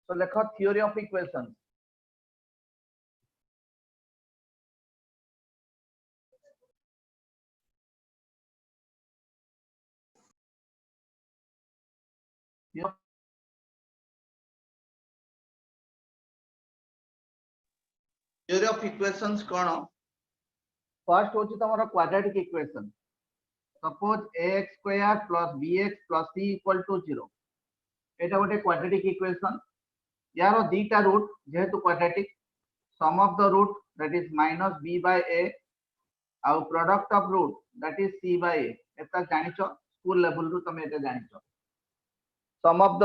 So लेख theory of equations. Theory of equations कौन? First होची तमरा quadratic equation. Suppose ax square plus bx plus c equal to 0. एटा गोटे quadratic equation. यार दीटा root जेहेतु quadratic, sum of the root that is minus b by a और product of root that is c by a. एता जानिचो school level रु तमे एटा जानिचो. Sum of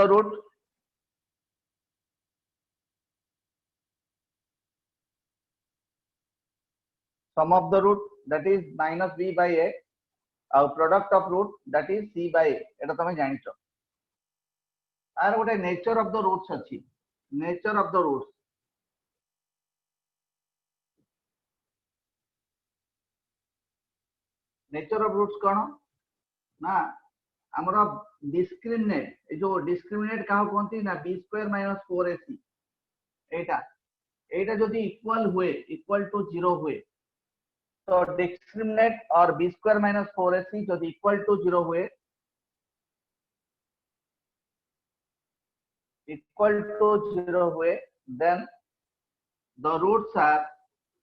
the root that is minus b by a और product of root that is c by a. एटा तमे जानिचो. Are गोटे nature of the roots अछि. Nature of the roots. Nature of roots कौन ना हमरा discriminate जो discriminate का कहते ना b स्क्वायर माइनस 4ac एटा एटा जदी इक्वल टू 0 हुए तो डिस्क्रिमिनेट और b स्क्वायर माइनस 4ac जदी इक्वल टू 0 हुए then the roots are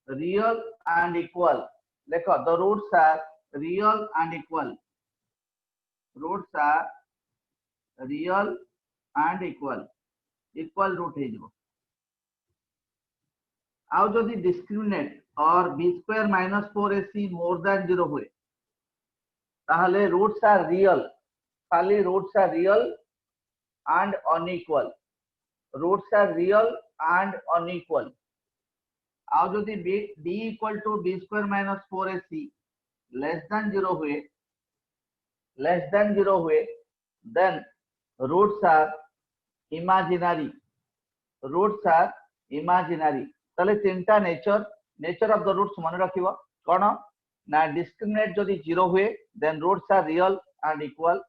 real and equal. देखो the roots are real and equal. Roots are real and equal. Equal root है जो. आउ जदी discriminate और b square minus 4ac more than 0 हुए ताहले roots are real. खाली roots are real and unequal. Roots are real and unequal. आउ जदी b equal to b square minus 4ac less than 0 हुए then roots are imaginary. Roots are imaginary. ताले तीनटा nature of the roots मन रखिबो कोन ना discriminate जदी 0 हुए then roots are real and equal.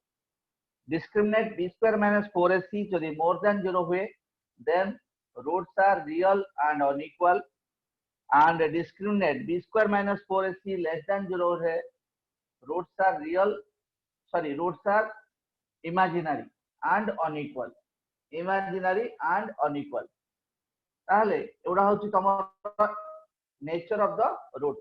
Discriminate b square minus 4ac जदी more than 0 हुए then roots are real and unequal. And discriminate b square minus 4ac less than 0 है roots are imaginary and unequal. Imaginary and unequal. ताहले एवडा होची तमर nature of the root.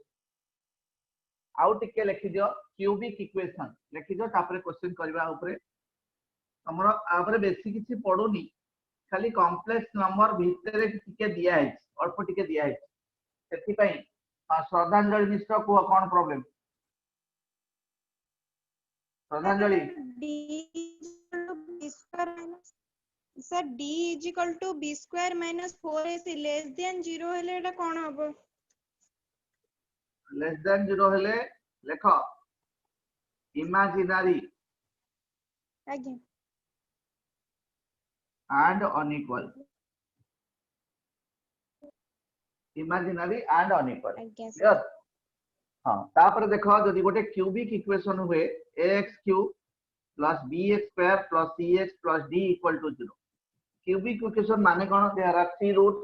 आउ टिके लिखि दियो क्यूबिक इक्वेशन लिखि दियो तापरे क्वेश्चन करबा ऊपर तमर आपर बेसी किछि पडोनी खाली कॉम्प्लेक्स नंबर भितरे टिके दिया है अल्प टिके दिया है सेति पई श्रद्धांजलि मिश्र को कोन प्रॉब्लम श्रद्धांजलि sir d is equal to b square minus 4ac less than 0 हेले एटा कोन हबो less than 0 हेले लेखो imaginary आगे and unequal. Imaginary and unequal. Clear? हाँ तापर देखो जदी गोटे क्यूबिक इक्वेशन हुए ax cube plus bx square plus cx plus d equal to 0. Cubic equation माने कोन देयर आर 3 रूट्स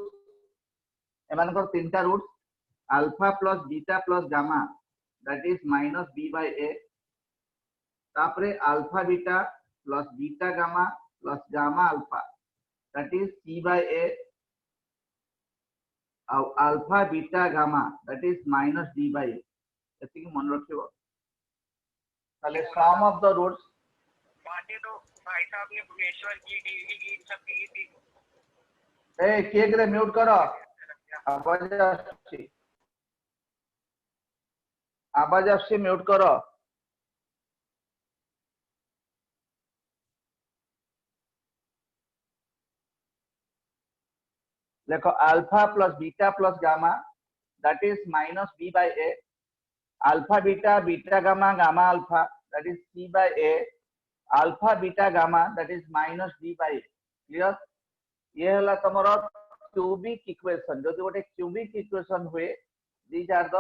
एमान को तीनटा roots alpha plus beta plus gamma that is minus b by a. तापरे alpha beta plus beta gamma plus gamma alpha that is c by a और alpha beta gamma that is minus d by a. एति मन रखिबो ताले सम of the roots बातें तो भाई साहब ने भुवनेश्वर की डी इन सब की थी. ए केक रे म्यूट करो आवाज आसी म्यूट करो. देखो alpha plus beta plus gamma that is minus b by a. Alpha beta beta gamma gamma alpha that is c by a. Alpha beta gamma that is minus d by a. Clear? ये हला तमरो cubic equation जदि गोटे cubic equation हुए these are the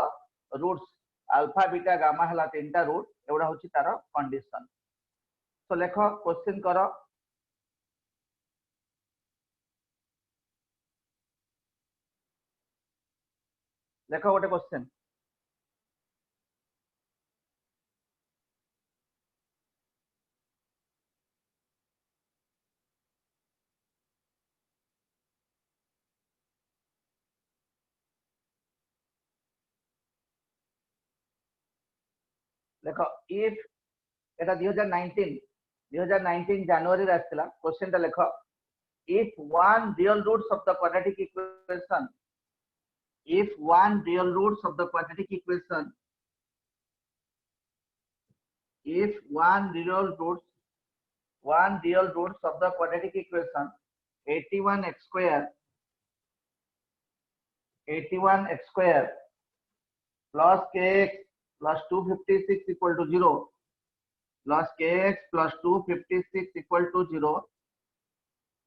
roots alpha beta gamma हला तीनटा root एवडा होची तार कंडीशन. तो लेखो क्वेश्चन करो देखो गोटे क्वेश्चन देखो इफ एटा 2019 जनवरी रे आस्थिला क्वेश्चन टा देखो if one real roots of the quadratic equation if one real roots of the quadratic equation if one real roots of the quadratic equation 81x square plus kx plus 256 equal to 0 plus kx plus 256 equal to 0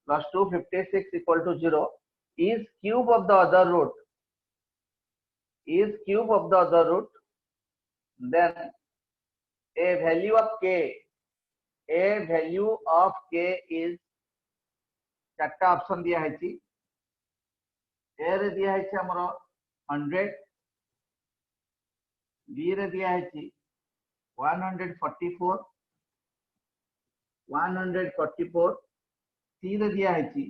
plus 256 equal to 0 is cube of the other root then a value of k is चार्टा option दिया है ची ए रे दिया है ची हमरो 100 B रे दिया है ची 144 सी रे दिया है ची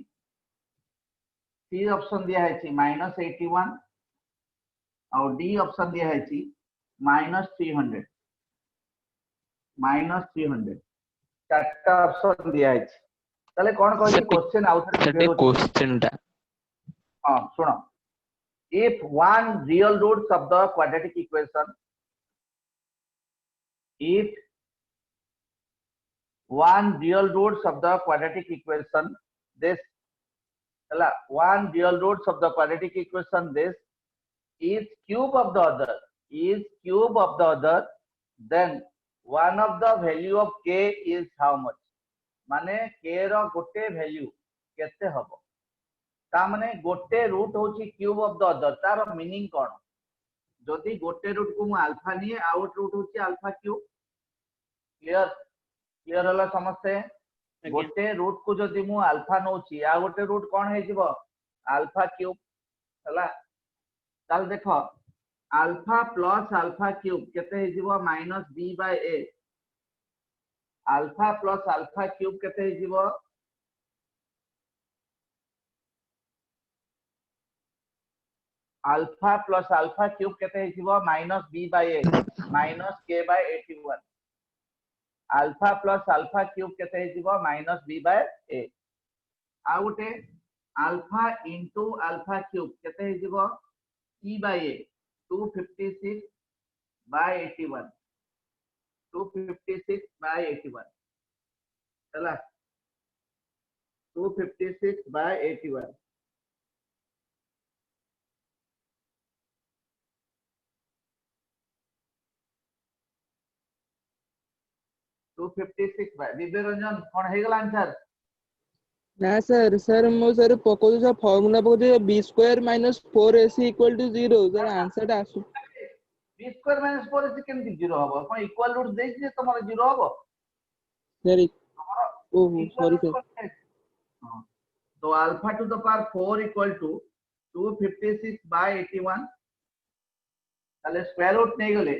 सी ऑप्शन दिया है ची -81 और डी ऑप्शन दिया है ची -300 चार्टा ऑप्शन दिया है ची ताले कोन कहै क्वेश्चन आउथरे सेटे क्वेश्चन टा हां सुनो if one real roots of the quadratic equation if one real roots of the quadratic equation this hala one real roots of the quadratic equation this is cube of the other then one of the value of k is how much माने k रो गोटे value केते हबो ता माने गोटे root होची cube of the other तार meaning कोन जदी गोटे रूट को मु अल्फा निए आउट रूट होची अल्फा क्यूब क्लियर होला समझते गोटे रूट को जदी मु अल्फा नोची आ गोटे रूट कोन हे जिवो अल्फा क्यूब हला ताल देखो अल्फा प्लस अल्फा क्यूब केते हे जिवो -b/a alpha plus alpha cube केते हे जिवो अल्फा प्लस अल्फा क्यूब केते हे जिवो -b/a -k/81 alpha plus alpha cube केते हे जिवो -b/a आ उटे अल्फा इनटू अल्फा क्यूब केते हे जिवो c/a 256/81 256/81 चला 256/81 256 दिव्य रंजन कोन हे गेला आंसर ना सर मो सर पको जो फार्मूला पको जो b square minus 4ac equal to 0 sir answer टा आसु b स्क्वायर माइनस 4ac केमति 0 हबो कोन इक्वल रूट देइ जे तमर 0 हबो सर ओहो सॉरी सर तो alpha to the power 4 equal to 256/81 ताले स्क्वायर रूट नै गले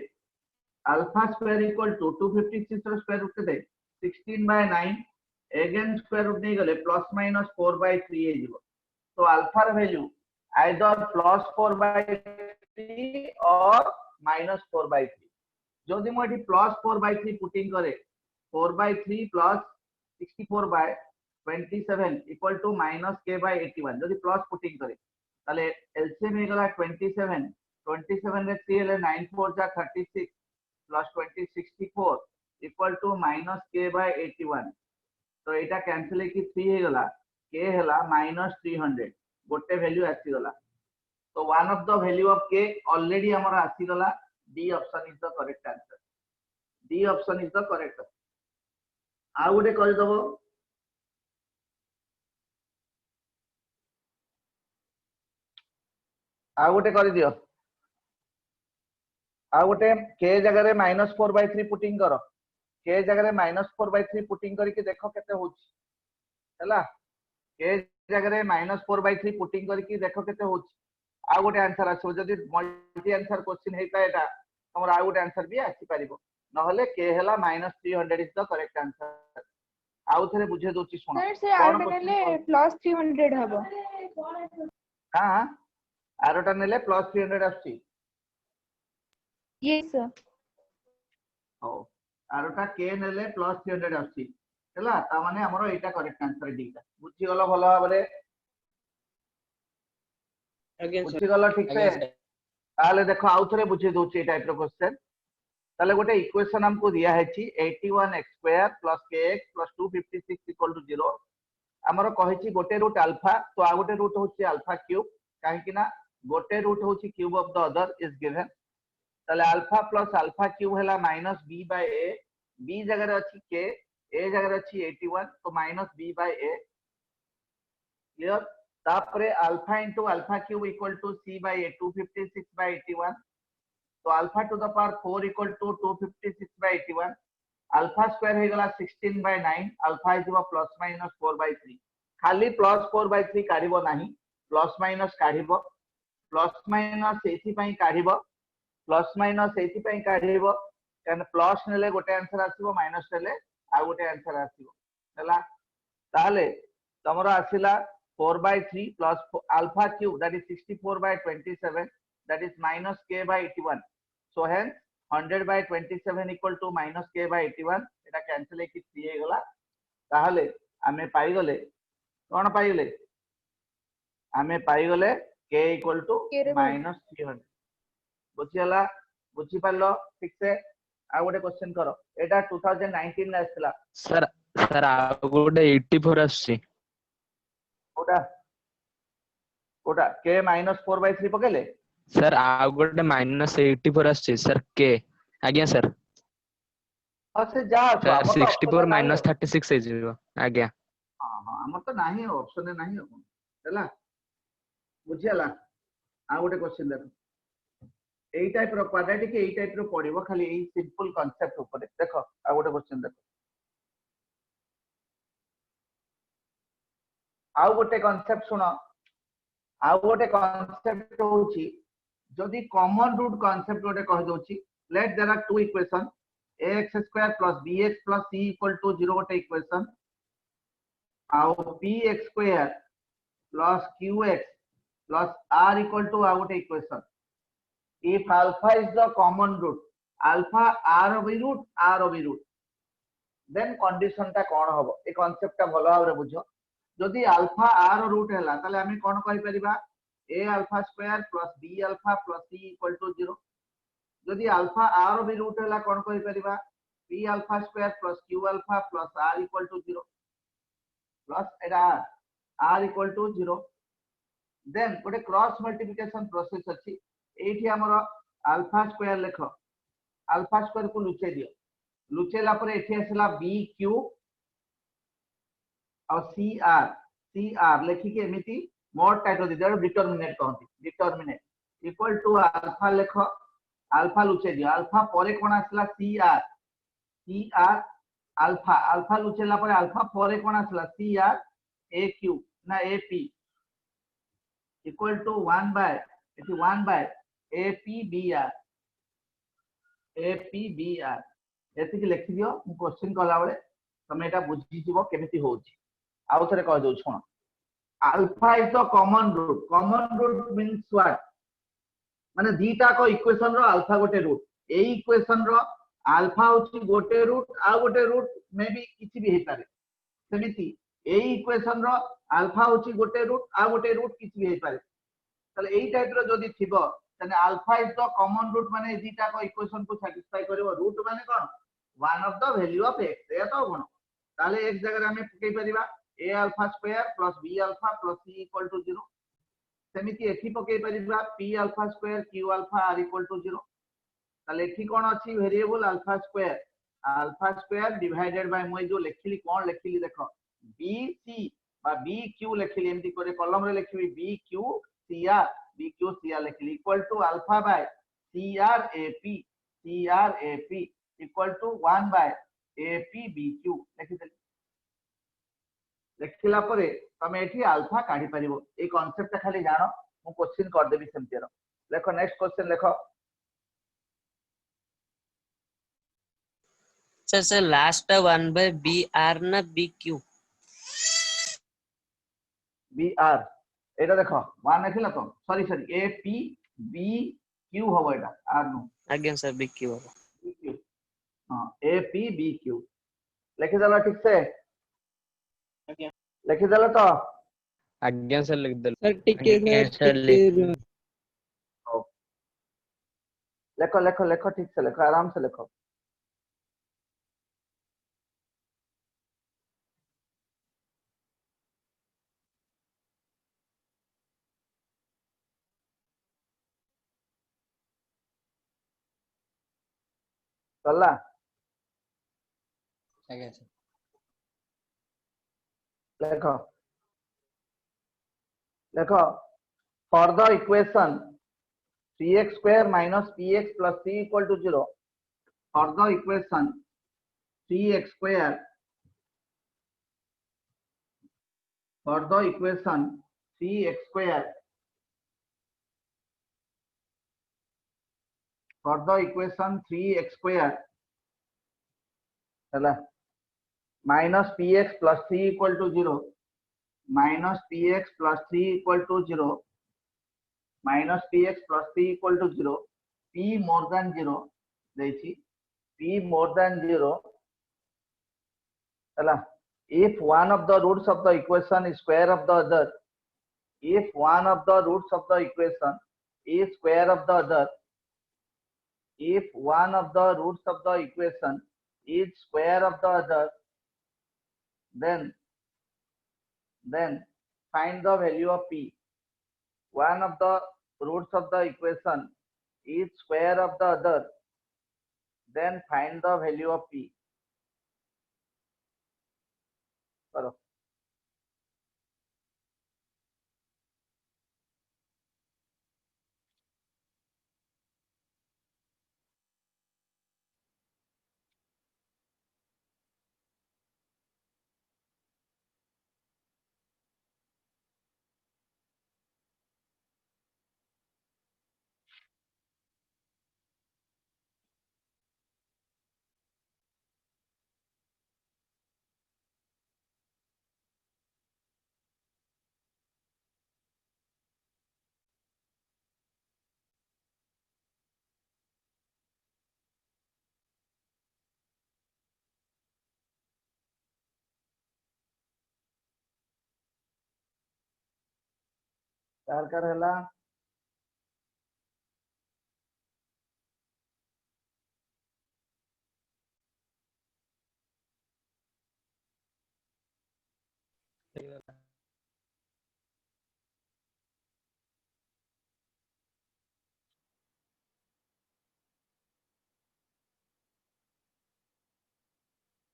अल्फा स्क्वायर इक्वल टू 256 रो स्क्वायर रूट केते 16/9 अगेन स्क्वायर रूट नहीं गले प्लस माइनस 4/3 हे जीवो तो अल्फा र वैल्यू आइदर प्लस 4/3 और माइनस 4/3 जदि मो एठी प्लस 4/3 पुटिंग करे 4/3 plus 64/27 equal to minus k/81 जदि प्लस पुटिंग करे ताले एलसीएम हे गला 27 रे 3 ले 9 4 जा 36 plus 20 64 equal to minus k/81 तो एटा कैंसिल की 3 हे गला k हला -300 गोटे वैल्यू आसी गला तो one of the value of k already हमरा आसी गला D option is the correct answer D option is the correct आ गोटे कर दबो आ गोटे कर दियो आ गोटे k जगह रे -4/3 पुटिंग करो के जगह -4/3 पुटिंग करके देखो केते होची हला के जगह रे -4/3 पुटिंग करके देखो केते होची आ गोटे आंसर आसो जदी मल्टी आंसर क्वेश्चन हेता एटा तमर आ गोटे आंसर भी आसी परिबो नहले के हला -300 इज द करेक्ट आंसर आउ थरे बुझे दोची सुनो सर से आउट नेले प्लस 300 हबो हां आरोटा नेले +300 आसी यस सर हो आरोटा के नेले +300 आसी हला ता माने हमरो एटा करेक्ट आंसर दीटा बुझी गलो भलो भाबरे बुझी गलो ठीक से ताले देखो आउ थरे बुझे दोची टाइप रो क्वेश्चन ताले गोटे इक्वेशन हमको दिया है 81x² + kx + 256 0 हमरो कहिछि गोटे रूट अल्फा तो आ गोटे रूट होछि अल्फा क्यूब काहे कि ना गोटे रूट होछि cube of the other is given ताले अल्फा प्लस अल्फा क्यूब हैला -b/a b जगह रे अछि k a जगह रे अछि 81 तो -b/a क्लियर तापरे alpha into alpha cube equal to c/a 256/81 तो alpha to the power 4 equal to 256/81 alpha square हे गला 16/9 अल्फा इज +-4/3 खाली +4/3 काढिबो नाही प्लस माइनस काढिबो प्लस माइनस एथि पई काढिबो प्लस माइनस एथि पई काढिबो कान प्लस नेले गोटे आंसर आसीबो माइनस नेले आ गोटे आंसर आसीबो हला ताले तमरो आसीला 4/3 plus alpha cube that is 64/27 that is -k/81 so hence 100/27 equal to -k/81 এটা कैंसिल है कि 3 हे गला ताहले हमें पाई गले कोन पाई गले हमें पाई गले k equal to -300 बुझियला बुझि पालो ठीक से आ गोटे क्वेश्चन करो एटा 2019 ने आसला सर सर आ गोटे 84 आसी ओटा ओटा k -4/3 पकेले सर आ गोटे -84 आसी सर के आज्ञा सर अच्छा जा सर 64 - 36 हे जीरो आज्ञा हां हां हमर तो नाही ऑप्शन नाही हला बुझियला आ गोटे क्वेश्चन देखो एई टाइप रो क्वाड्रेटिक एई टाइप रो पडिबो खाली एई सिंपल कांसेप्ट ऊपर देखो आ गोटे क्वेश्चन देखो आ गोटे कांसेप्ट सुनो आ गोटे कांसेप्ट होची जदि कॉमन रूट कांसेप्ट गोटे कह दोची let there are two equation ax² + bx + c = 0 गोटे इक्वेशन आउ px² + qx + r = आ गोटे equation if alpha is the common root alpha r of root r of root then condition ता कोन होबो ए concept ता भलो भाबरे बुझो जदि अल्फा r रूट हैला ताले हमें कोन कहि परिबा a⁴ + b⁴ + c = 0 जदि अल्फा r of रूट हैला कोन कहि परिबा p⁴ + q⁴ + r = 0 plus iota r = 0 then गोटे क्रॉस मल्टीप्लिकेशन प्रोसेस अछि एठी हमरो अल्फा स्क्वायर लेखो अल्फा स्क्वायर को लुचे दियो लुचेला पर एठी आसला bq और cr लेखि के एमिति मोड टाइटल दे देरो डिटरमिनेट कहंती डिटरमिनेट इक्वल टू अल्फा लेखो अल्फा लुचे दियो अल्फा परे कोन आसला cr अल्फा लुचेला पर अल्फा परे कोन आसला cr aq ना ap इक्वल टू 1/1/apbr एति कि लिखि दियो मु क्वेश्चन कला बेले तमे एटा बुझी जीवो केमिति होउची आउ थरे कह दउ छोन alpha is the common root means what माने दीटा को इक्वेशन रो अल्फा गोटे रूट ए इक्वेशन रो अल्फा होची गोटे रूट आ गोटे रूट मे भी किछि भी हे पारे सेमिति ए इक्वेशन रो अल्फा होची गोटे रूट आ गोटे रूट किछि भी हे पारे तले एई टाइप रो जदी थिबो तने alpha is the common root माने दीटा को इक्वेशन को सैटिस्फाई करबो रूट माने कोन one of the value of x ए तो कोन ताले एक जगह हमें पकई परिबा a⁴ + b⁴ + c = 0 सेमिति एथि पकई परिबा p⁴ q⁴ r = 0 ताले एथि कोन अछि variable alpha square divided bye মই जो लेखिली कोन लेखिली देखो bc बा bq लेखिली एमति करे कॉलम रे लेखिबी bq cr लेखिली equal to alpha by crap equal to 1/apbq लेखिदे लेखिला परे तमे एठी अल्फा काढी परिबो ए कांसेप्ट खाली जानो मु क्वेश्चन कर देबी सेमती रो देखो नेक्स्ट क्वेश्चन देखो सर लास्ट 1/br ना bq br एटा देखो 1 लिखला तो sorry a p b q होबो एटा r नो आज्ञा सर bq बाबा bq हां a p b q लिखि देला ठीक से लिखि देला तो आज्ञा सर लिख दे सर टिके आज्ञा सर सर टिके लिखो लिखो लिखो ठीक से लिखो आराम से लिखो चला आज्ञा सर देखो देखो for the equation 3x square minus px plus c equal to 0 for the equation 3x square for the equation 3x square for the equation 3x square चला minus px plus c equal to 0 minus px plus c equal to 0 minus px plus c equal to 0 p more than 0 देछि p more than 0 चला if one of the roots of the equation is square of the other if one of the roots of the equation is square of the other if one of the roots of the equation is square of the other then find the value of p one of the roots of the equation is square of the other then find the value of p करो car कर हला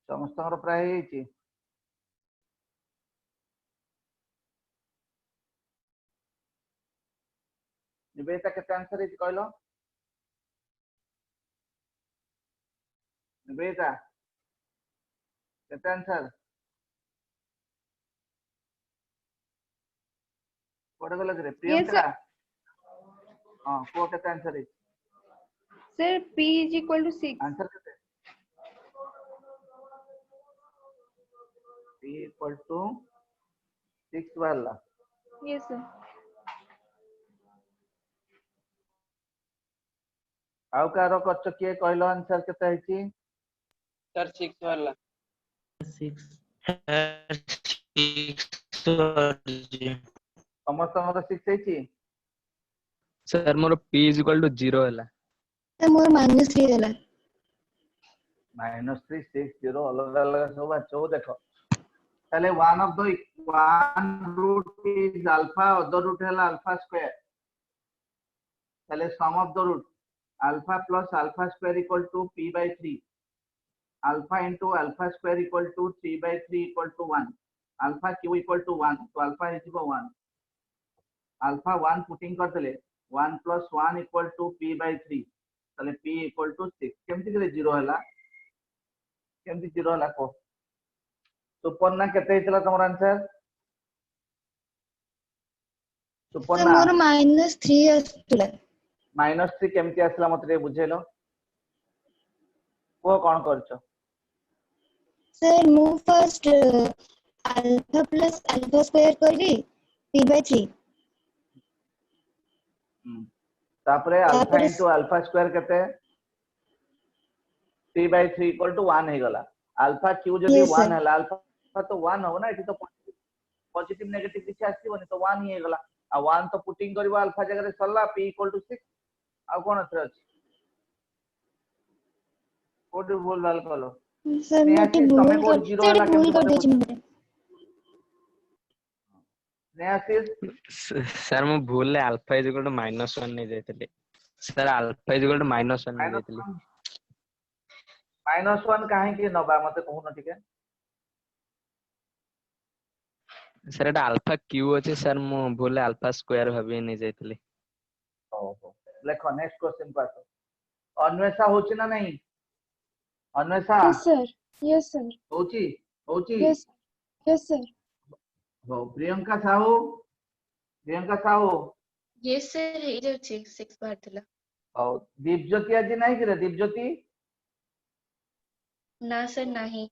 समस्त प्राय ହେଇଛି निवेदिता केते answer ହେଇଛି कहलो निवेदिता केते आंसर कोड गला रे प्रियंका हां को केते आंसर ହେଇଛି sir p is equal to 6 answer केते p equal to 6 वाला yes sir आउ कार करछ किए कहलो आंसर केते ହେଇଛି सर 6 वाला 6 समस्त मत 6 ହେଇଛି sir more p is equal to 0 हला मोर -3 देला -3 6 0 अलग अलग सब अच्छो देखो पहले one of the one root is alpha other root है alpha square पहले sum of the root alpha plus alpha square equal to p by 3 alpha into alpha square equal to 3 by 3 equal to 1 alpha q equal to 1 so alpha is equal 1 alpha 1 putting कर देले 1 plus 1 equal to p by 3 तले p equal to 6 केमति करे 0 हला केमति 0 हला को सुपन्ना केते हितला तमर answer Suparna मोर -3 आसुला -3 केमती आसला मते टे बुझेलो को कोन करछो सर मु first alpha plus alpha square करली 3/3 तापरे अल्फा तापरे इनटू अल्फा स्क्वायर केते 3/3 इक्वल टू 1 हे गला अल्फा क्यू जदी Yes, 1 sir. हला अल्फा तो 1 हो ना एठी तो पॉजिटिव नेगेटिव किछ आसीबोनी तो 1 ही हे गला आ 1 तो पुटिंग करबो अल्फा जगह रे सरला p इक्वल टू 6 आ कोन अथरे अछि कोड बोल वाल कलो सर मोटी तमे भूल कोड कर जीरो सेठी हला भूल केमती कर मते देछि मते नेहासिस सर मु भूल ले अल्फा इज इक्वल टू -1 नै जायतले sir alpha is equal to -1 नै जायतले -1 काहे कि नबा मते कहू न ठीक है सर एटा अल्फा क्यू अछि सर मु भूल ले अल्फा स्क्वायर भाबी नै जायतले ओहो लेखो नेक्स्ट क्वेश्चन को आसो अन्वेषा होची ना नहीं Anvesha Yes, sir. Yes, sir. होची होची Yes. Yes, sir. हो प्रियंका साहू यस सर हे जाउछि 6 बार थिला हो दीपज्योति आज नहीं कि रे दीपज्योति ना सर नाही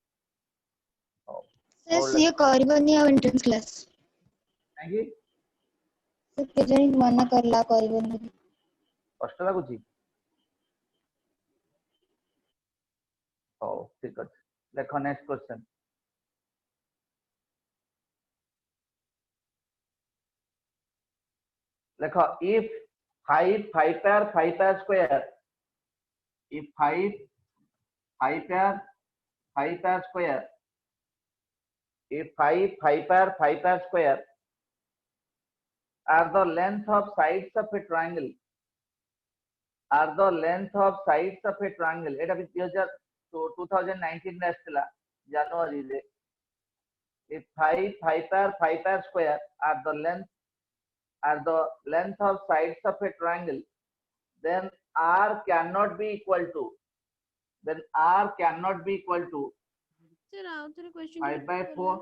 सर सी करबनी आ एंट्रेंस क्लास नहीं सर केजनी मना करला करबनी कष्ट लागुची हो ठीक अछि देखो नेक्स्ट क्वेश्चन देखो if 5 pair square if 5 pair square if 5 pair square are the length of sides of a triangle are the length of sides of a triangle eta भी 2019 में आस्थिला जनवरी रे if 5 pair square are the length of sides of a triangle then r cannot be equal to sir आउथरे question 5/4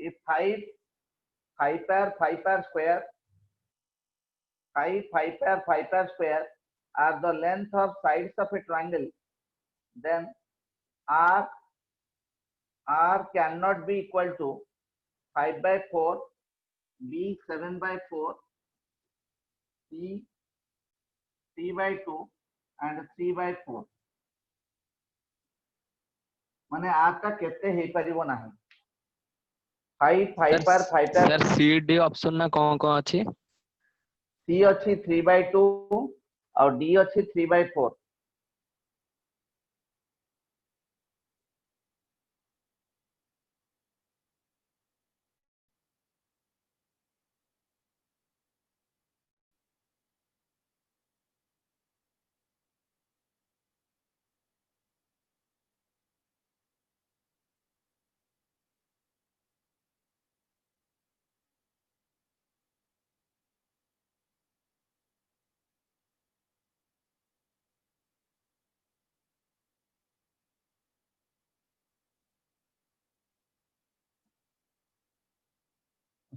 if 5 pair square 5 pair square are the length of sides of a triangle then r cannot be equal to 5/4 b 7/4 c 3/2 and 3/4 माने आटा केते हे परिबो नाही 5 pair sir C D option ना कोन अछि c अछि 3/2 और d अछि 3/4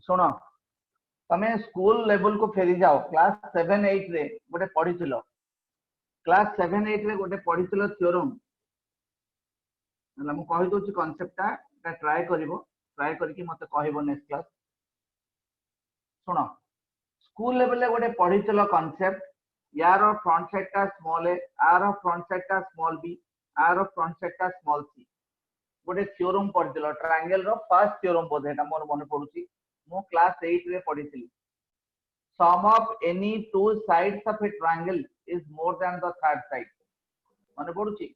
सुनो तमे स्कूल लेवल को फेरी जाओ क्लास 7 8 रे गोटे पढिथिलो क्लास 7 8 रे गोटे पढिथिलो थ्योरम हला मु कहि दोछि कांसेप्ट ता ट्राई करके मते कहबो नेक्स्ट क्लास सुनो स्कूल लेवल रे गोटे पढिथिलो कांसेप्ट यार फ्रंट साइड टा स्मॉल ए आर फ्रंट साइड टा स्मॉल बी आर फ्रंट साइड टा स्मॉल सी गोटे थ्योरम पढिथिलो ट्रायंगल रो फर्स्ट थ्योरम बोधे एटा मोर मन पडुछि मु क्लास 8 रे पढिथिली sum of any two sides of a triangle is more than the third side मन पडुछि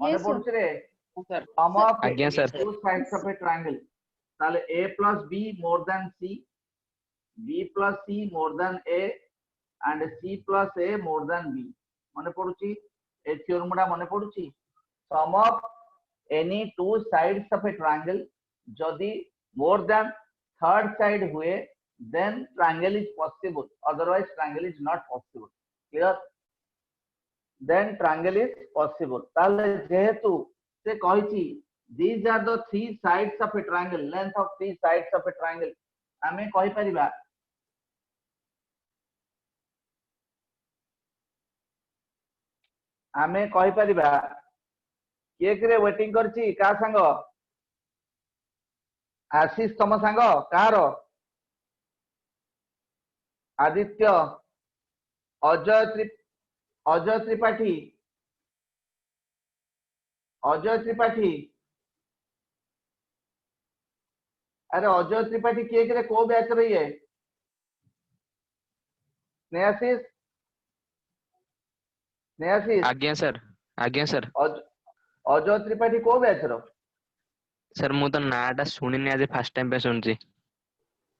Yes, sir. रे sum of आज्ञा any sir two sides of a triangle ताले a plus b more than c b plus c more than a and c plus a more than b मन पडुछि ए theorem डा मन पडुछि sum of any two sides of a triangle जदि more than third side हुए then triangle is possible otherwise triangle is not possible clear then triangle is possible ताले जेहेतु से कहिछि these are the three sides of a triangle length of three sides of a triangle आमे कहि परिबा किए करे waiting करची का संग आशीष तम संग कार आदित्य अजय त्रिपाठी अरे अजय त्रिपाठी किए करे को बैच रही है स्नेहाशीष आज्ञा सर अजय त्रिपाठी को बैच रो सर मु तो नाटा सुनिनी आज फर्स्ट टाइम पे सुनची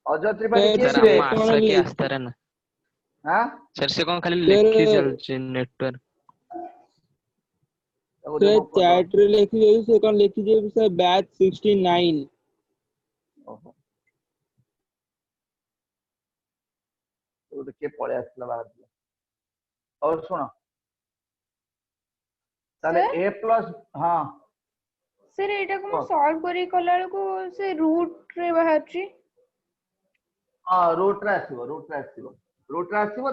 अजय त्रिपाठी सर, किए सर करे हम आशा के आस्तारे ना हां सर से कौन खाली सर, लिखी चलची नेटवर्क सर चैट रे लिखि जे से कोन लिखि जे सर बैच 69 ओहो तो के पळे आसला बाहर और सुनो ताले a प्लस हां सर एटा को सॉल्व करी कला को से रूट रे बाहरची हां रूट रे आसीबो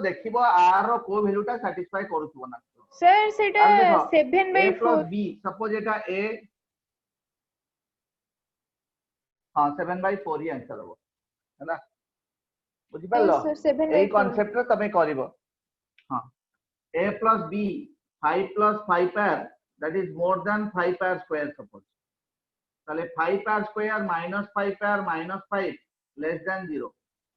देखिबो r रो को वैल्यूटा सैटिस्फाई करूथबो ना सर सेटा 7/4 b सपोज एटा a हां 7/4 ही आंसर हो हैना बुझि पालो ए कांसेप्ट रे तमे करिवो हां a plus b 5 plus 5 pair that is more than 5 pair square suppose ताले 5 pair square minus 5 pair minus 5 less than 0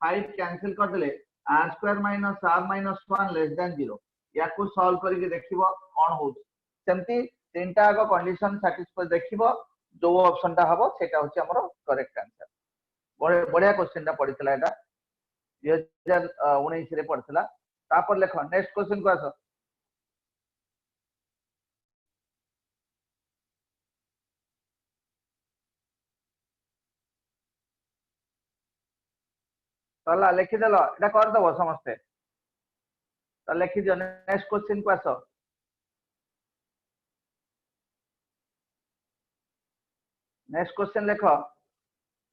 5 cancel कर देले r square minus r minus 1 less than 0 या को सॉल्व करके देखिबो कोन हो सेमती तीनटा आगो कंडीशन सैटिस्फाई देखिबो जो ऑप्शन टा हबो सेटा होची हमरो करेक्ट आंसर बढ़िया क्वेश्चन टा पडितला एटा 2019 रे पडतला तापर लेखो नेक्स्ट क्वेश्चन को आसो चला लिखिदेल एटा करदेव समस्ते तो लिखि दियो नेक्स्ट क्वेश्चन को आसो नेक्स्ट क्वेश्चन लिखो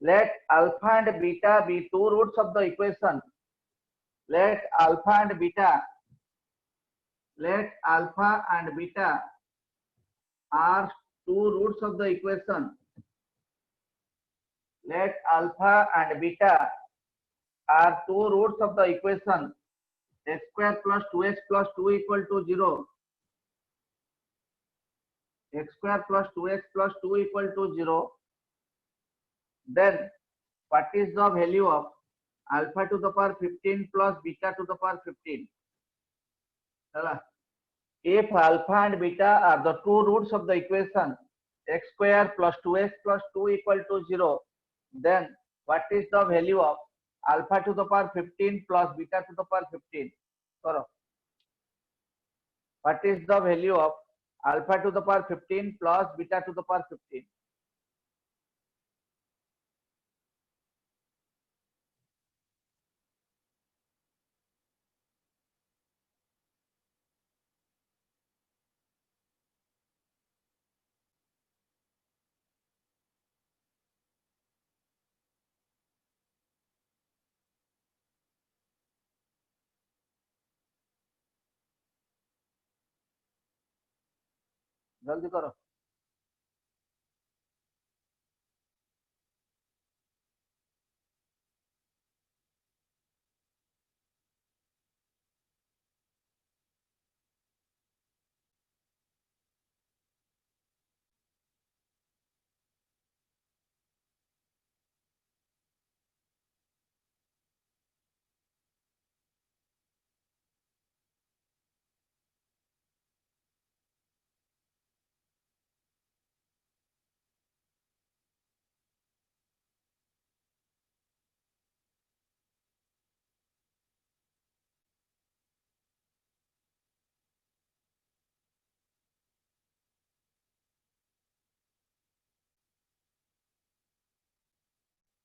let alpha and beta be two roots of the equation let alpha and beta are two roots of the equation let alpha and beta are two roots of the equation x square plus 2x plus 2 equal to 0 x square plus 2x plus 2 equal to 0 then what is the value of alpha to the power 15 plus beta to the power 15 if alpha and beta are the two roots of the equation x square plus 2x plus 2 equal to 0 then what is the value of alpha to the power 15 plus beta to the power 15 karo what is the value of alpha to the power 15 plus beta to the power 15 जल्दी करो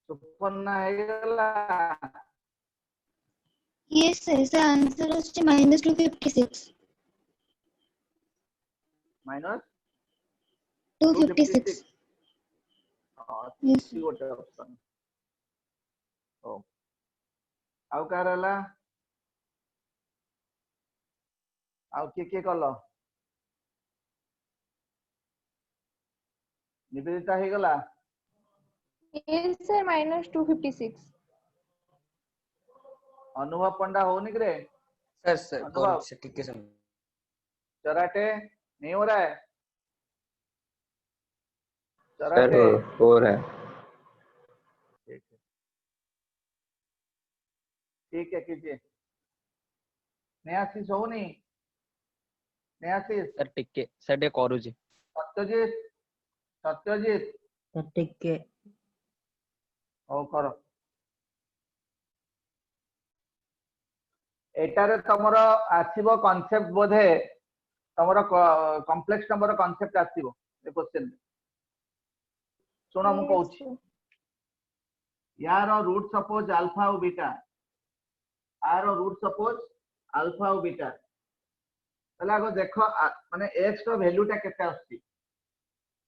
सुपन्ना हेगला Yes, sir. The answer is -256. minus 256. Yes, sir. what option ओ आउ car हला आउ के कल निवेदिता हे गला yes sir minus 256 अनुभव पंडा होनी रे सर सर अनुभव से ठीक है सर चराटे नहीं हो रहा है सर चराटे हो रहा है। ठीक है कीजिए नयासीस हो नहीं नयासीस सर टिके सर टे करूची सत्यजीत सत्यजीत ठीक हो कर एटारे तमर आसीबो कांसेप्ट बोधे तमर कॉम्प्लेक्स नंबर कांसेप्ट आसीबो ए क्वेश्चन सुनो मु कहूची yes यार रूट सपोज अल्फा और beta are root suppose alpha और बीटा तला आगो देखो माने x रो वैल्यू टा केते आसी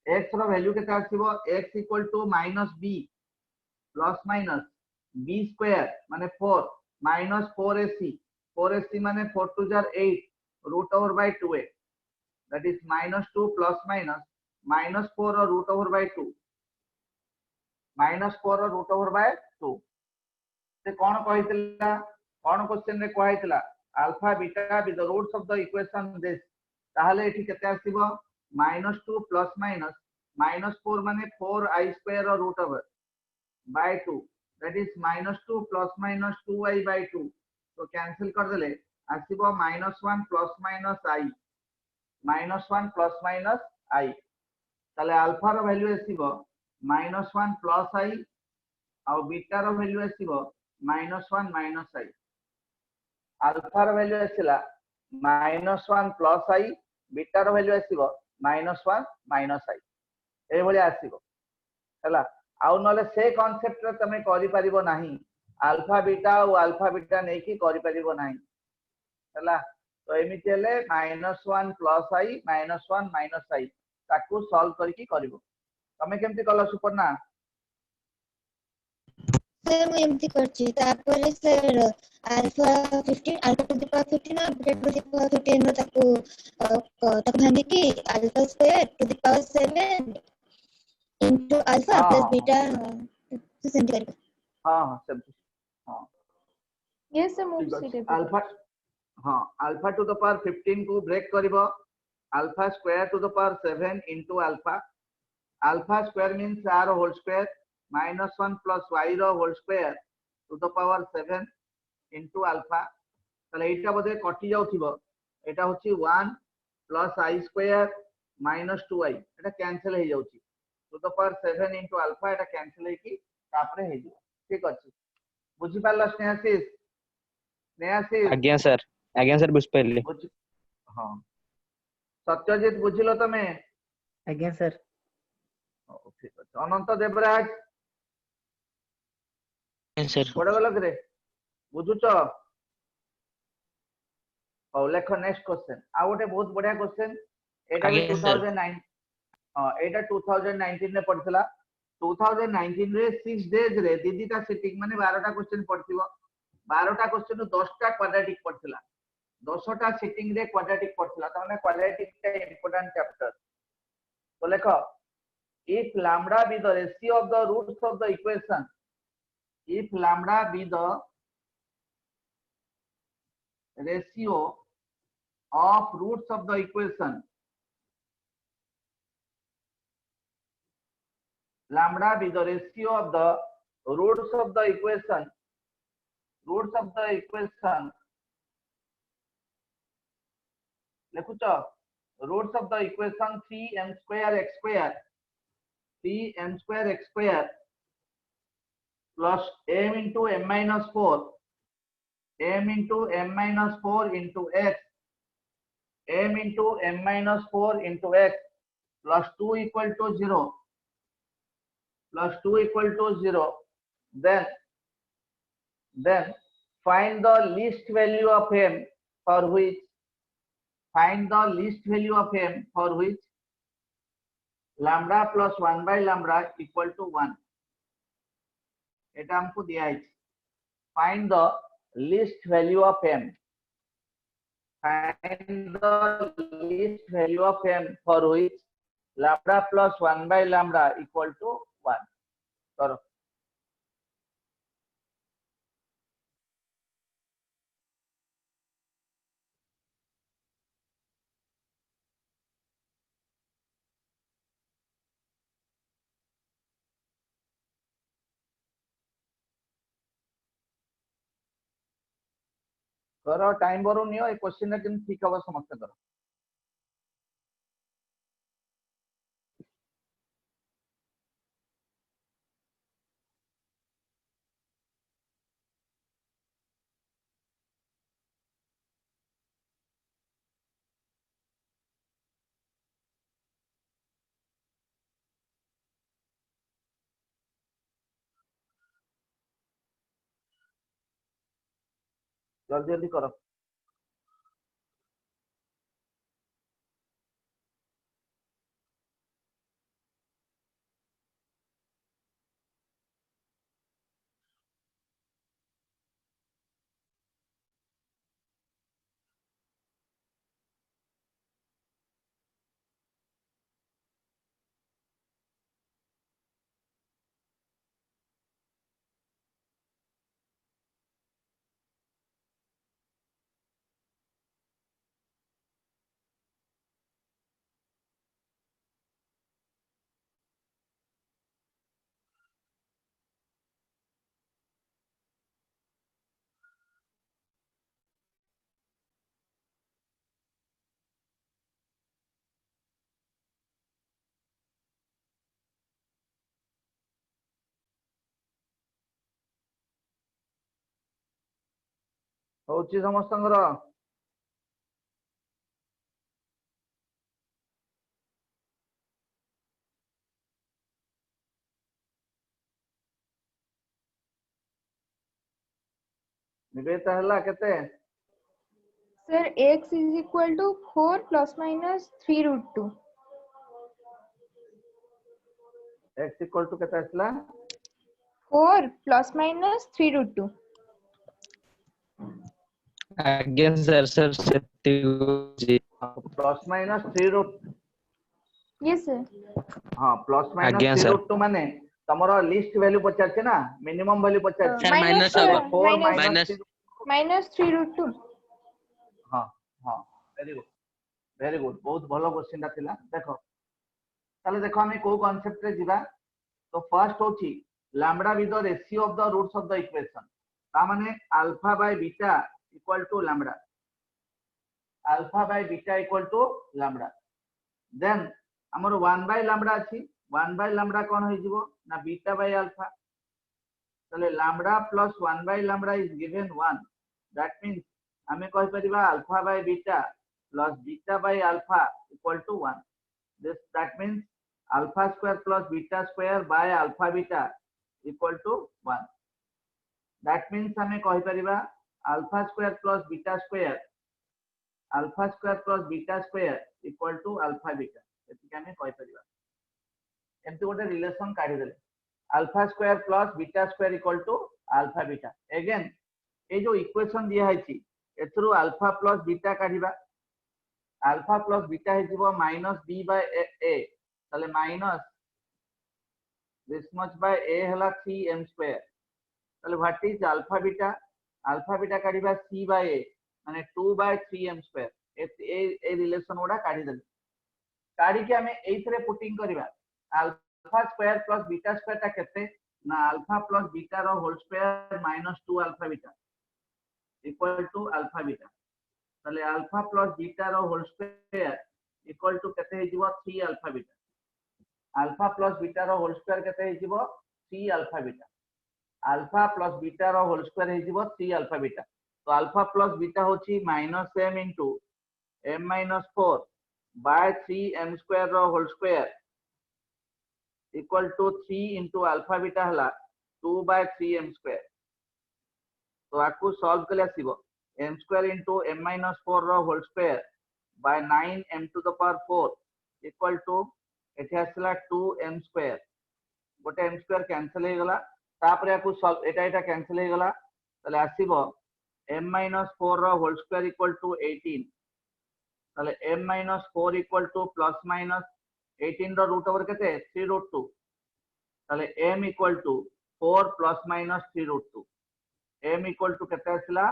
x रो वैल्यू केते आसीबो x equal to minus b plus minus b square माने 4 माइनस 4ac माने 4 टू जार 8 root over by 2a that is minus 2 plus minus 4 और रूट ओवर बाय 2 माइनस 4 और रूट ओवर बाय 2 से कोन कहितला कोन क्वेश्चन रे कहैतला alpha beta with the roots of the equation this ताहले एठी केते आसीबो -2 प्लस -4 माने 4i स्क्वायर और root over by 2 that is -2 plus -2i by 2 तो कैंसिल कर देले आसीबो -1 प्लस -i -1 प्लस -i ताले अल्फा रो वैल्यू आसीबो -1 प्लस i और बीटा रो वैल्यू आसीबो -1 -i अल्फा रो वैल्यू आसीला -1 प्लस i बीटा रो वैल्यू आसीबो -1 -i ए भली आसीबो हला आउ नले से कांसेप्ट रे तमे करि परिबो नाही अल्फा बीटा नै कि करि परिबो नाही हला तो एमिति हेले -1 प्लस i -1 -i ताकू सॉल्व करके करिवो तमे केमति कला सुपर्णा सर मैं एमती करची तापर sir alpha 15 alpha to the power 15 और बीटा टू द पावर 15 रो ताकू भांगी की alpha square to the power 7 into alpha plus beta से सेंड करके हां हां सब हां yes sir move see alpha हां अल्फा टू द पावर 15 को ब्रेक करिवो alpha square to the power 7 into alpha square means r whole square -1 plus y row whole square to the power 7 into alpha तले एटा बदे कटि जाउथिबो एटा होची 1 plus i square -2i Etah cancel हे जाउची to the power 7 into alpha एटा cancel हे की तापरे हे जिवो ठीक अछि बुझि पाला स्नेहासिस आज्ञा सर बुझ पाइले हां सत्यजित बुझिलो तमे आज्ञा सर ठीक अछि अनंत देवराज सर कोडे गलत रे बुझुच औ लेख नेक्स्ट क्वेश्चन आ गोटे बहुत बढ़िया क्वेश्चन एटा भी 2009 हां एटा 2019 रे पढ़थला 2019 रे 6 डेज रे दीदीटा सिटिंग माने 12टा क्वेश्चन पढ़थिबो 12टा क्वेश्चन 10टा क्वाड्रेटिक पढ़थिला 10टा सिटिंग रे क्वाड्रेटिक पढ़थिला त माने क्वाड्रेटिक टा इंपोर्टेंट चैप्टर तो लेखो if lambda be the ratio of the roots of the equation if lambda be the ratio of roots of the equation lambda be the ratio of the roots of the equation लिखुच roots of the equation 3m square x square 3m square x square plus m into m minus 4 m into m minus 4 into x m into m minus 4 into x plus 2 equal to 0 then find the least value of m for which lambda plus 1 by lambda equal to 1 এটা हमको दिया है find the least value of m. Find the least value of m for which lambda plus 1 by lambda equal to 1. करो करो time बरो neo ए question के ठीक हवा समस्त करो जल्दी जल्दी करो होची समस्तंकर निवेता हला केते sir x is equal to 4 plus minus 3 root 2. x equal to केते असला 4 plus minus 3 root 2. again sir सेति plus minus 3 root Yes sir. हां plus minus Again, 3 sir. Root 2 माने तमरो लिस्ट वैल्यू पचार छे ना मिनिमम वैल्यू पचार Sir, minus sir, होगा। 4 minus- माइनस minus 3 root 2. हां हां वेरी गुड बहुत भलो क्वेश्चन थिला देखो ताले देखो हमें को कांसेप्ट रे जिबा तो फर्स्ट होची lambda with the ratio of the roots of the equation ता माने alpha by beta equal to lambda alpha by beta equal to lambda then हमर 1 बाय लैम्बडा अछि 1 बाय लैम्बडा कोन होई जिवो ना बीटा बाय अल्फा तले lambda plus 1 by lambda is given 1 that means हमें कहि परिबा alpha by beta plus beta by alpha equal to 1. That means alpha square plus beta square by alpha beta equal to 1. That means हमें कहि परिबा alpha square plus beta square equal to alpha beta एति हमें कहि परिबा एमति गोटे relation काढी देले alpha square plus beta square equal to alpha beta. Again ए जो equation दिया है एथरु alpha plus beta काढिबा अल्फा प्लस बीटा है जीवो माइनस बी बाय ए तले minus this much by A हला 3m स्क्वायर तले व्हाट इज अल्फा बीटा काढिबा c बाय ए माने 2 बाय 3m स्क्वायर ए रिलेशन ओडा काढी देले काढी के हमें एथरे पुटिंग करबा alpha square plus beta square ता केते ना अल्फा प्लस बीटा रो whole square minus 2 alpha beta equal to alpha beta तले अल्फा प्लस बीटा रो होल स्क्वायर इक्वल टू केते हे जीवो 3 alpha beta alpha plus beta रो होल स्क्वायर केते हे जीवो 3 alpha beta alpha plus beta रो होल स्क्वायर हे जीवो 3 अल्फा बीटा तो अल्फा प्लस बीटा होची -m into m - 4 by 3m square रो whole square equal to 3 into alpha beta हला 2 बाय 3m स्क्वायर तो आकु सॉल्व कले आसीबो m square into m minus 4 रो whole square by 9m to the power 4 equal to एठी आसला 2m square गोटे m square cancel हे गला तापरे आकु सॉल्व एटा कैंसिल हे गला ताले आसीबो m minus 4 रो होल स्क्वायर इक्वल टू 18 ताले m minus 4 equal to plus minus 18 रो रूट ओवर केते 3 रूट 2 ताले m equal to 4 plus minus 3 root 2 m equal to केते आसिला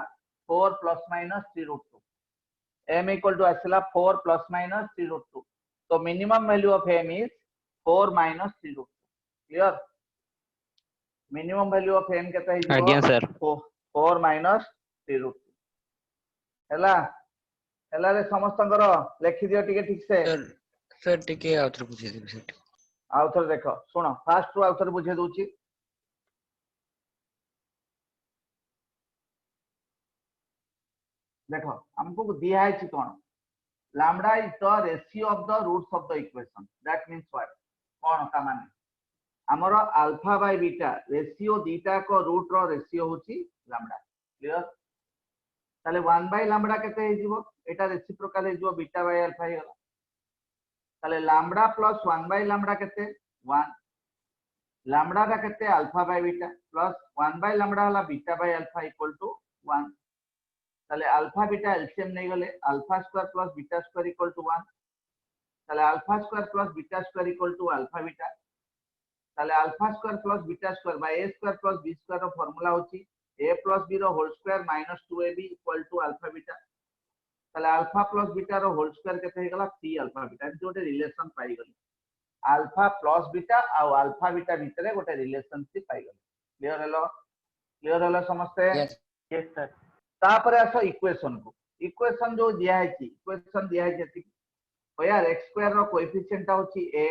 4 plus minus 3 root 2 m equal to आसिला 4 plus minus 3 root 2 so minimum value of m is 4 minus 3 root 2 clear minimum value of m केता है आज्ञा sir 4 minus 3 root 2 हला हला रे समस्तंकर लेखि दियो टिके ठीक से सर टिके आउथर बुझे दे सर आउथर देखो सुनो फास्ट रो आउथर बुझे दोची देखो हमको दिया है कौन lambda is the ratio of the roots of the equation that means what कौन का माने हमरो अल्फा बाय बीटा रेशियो दीटा को रूट रो रेशियो होची lambda क्लियर ताले 1 बाय lambda केते हे जीवो एटा रेसिप्रोकल हे जीवो बीटा बाय अल्फा हे गला ताले lambda plus 1 बाय lambda केते 1 lambda का केते alpha by beta plus 1 by lambda हला beta by alpha equal to 1 ताले अल्फा बीटा एलसीएम नहीं गले alpha square plus beta square equal to 1 ताले alpha square plus beta square equal to alpha beta ताले alpha square plus beta square by A square plus B square रो formula होची a plus b रो whole square minus 2ab equal to alpha beta ताले alpha plus beta रो whole square केते हे गला 3 alpha beta एमती गोटे रिलेशन पाई गली अल्फा प्लस बीटा आ अल्फा बीटा भितरे गोटे रिलेशनशिप पाई गली क्लियर हलो समझते यस सर तापर आसो इक्वेशन को इक्वेशन जो दिया है इक्वेशन दिया है जति यार x स्क्वायर रो कोएफिशिएंट होची a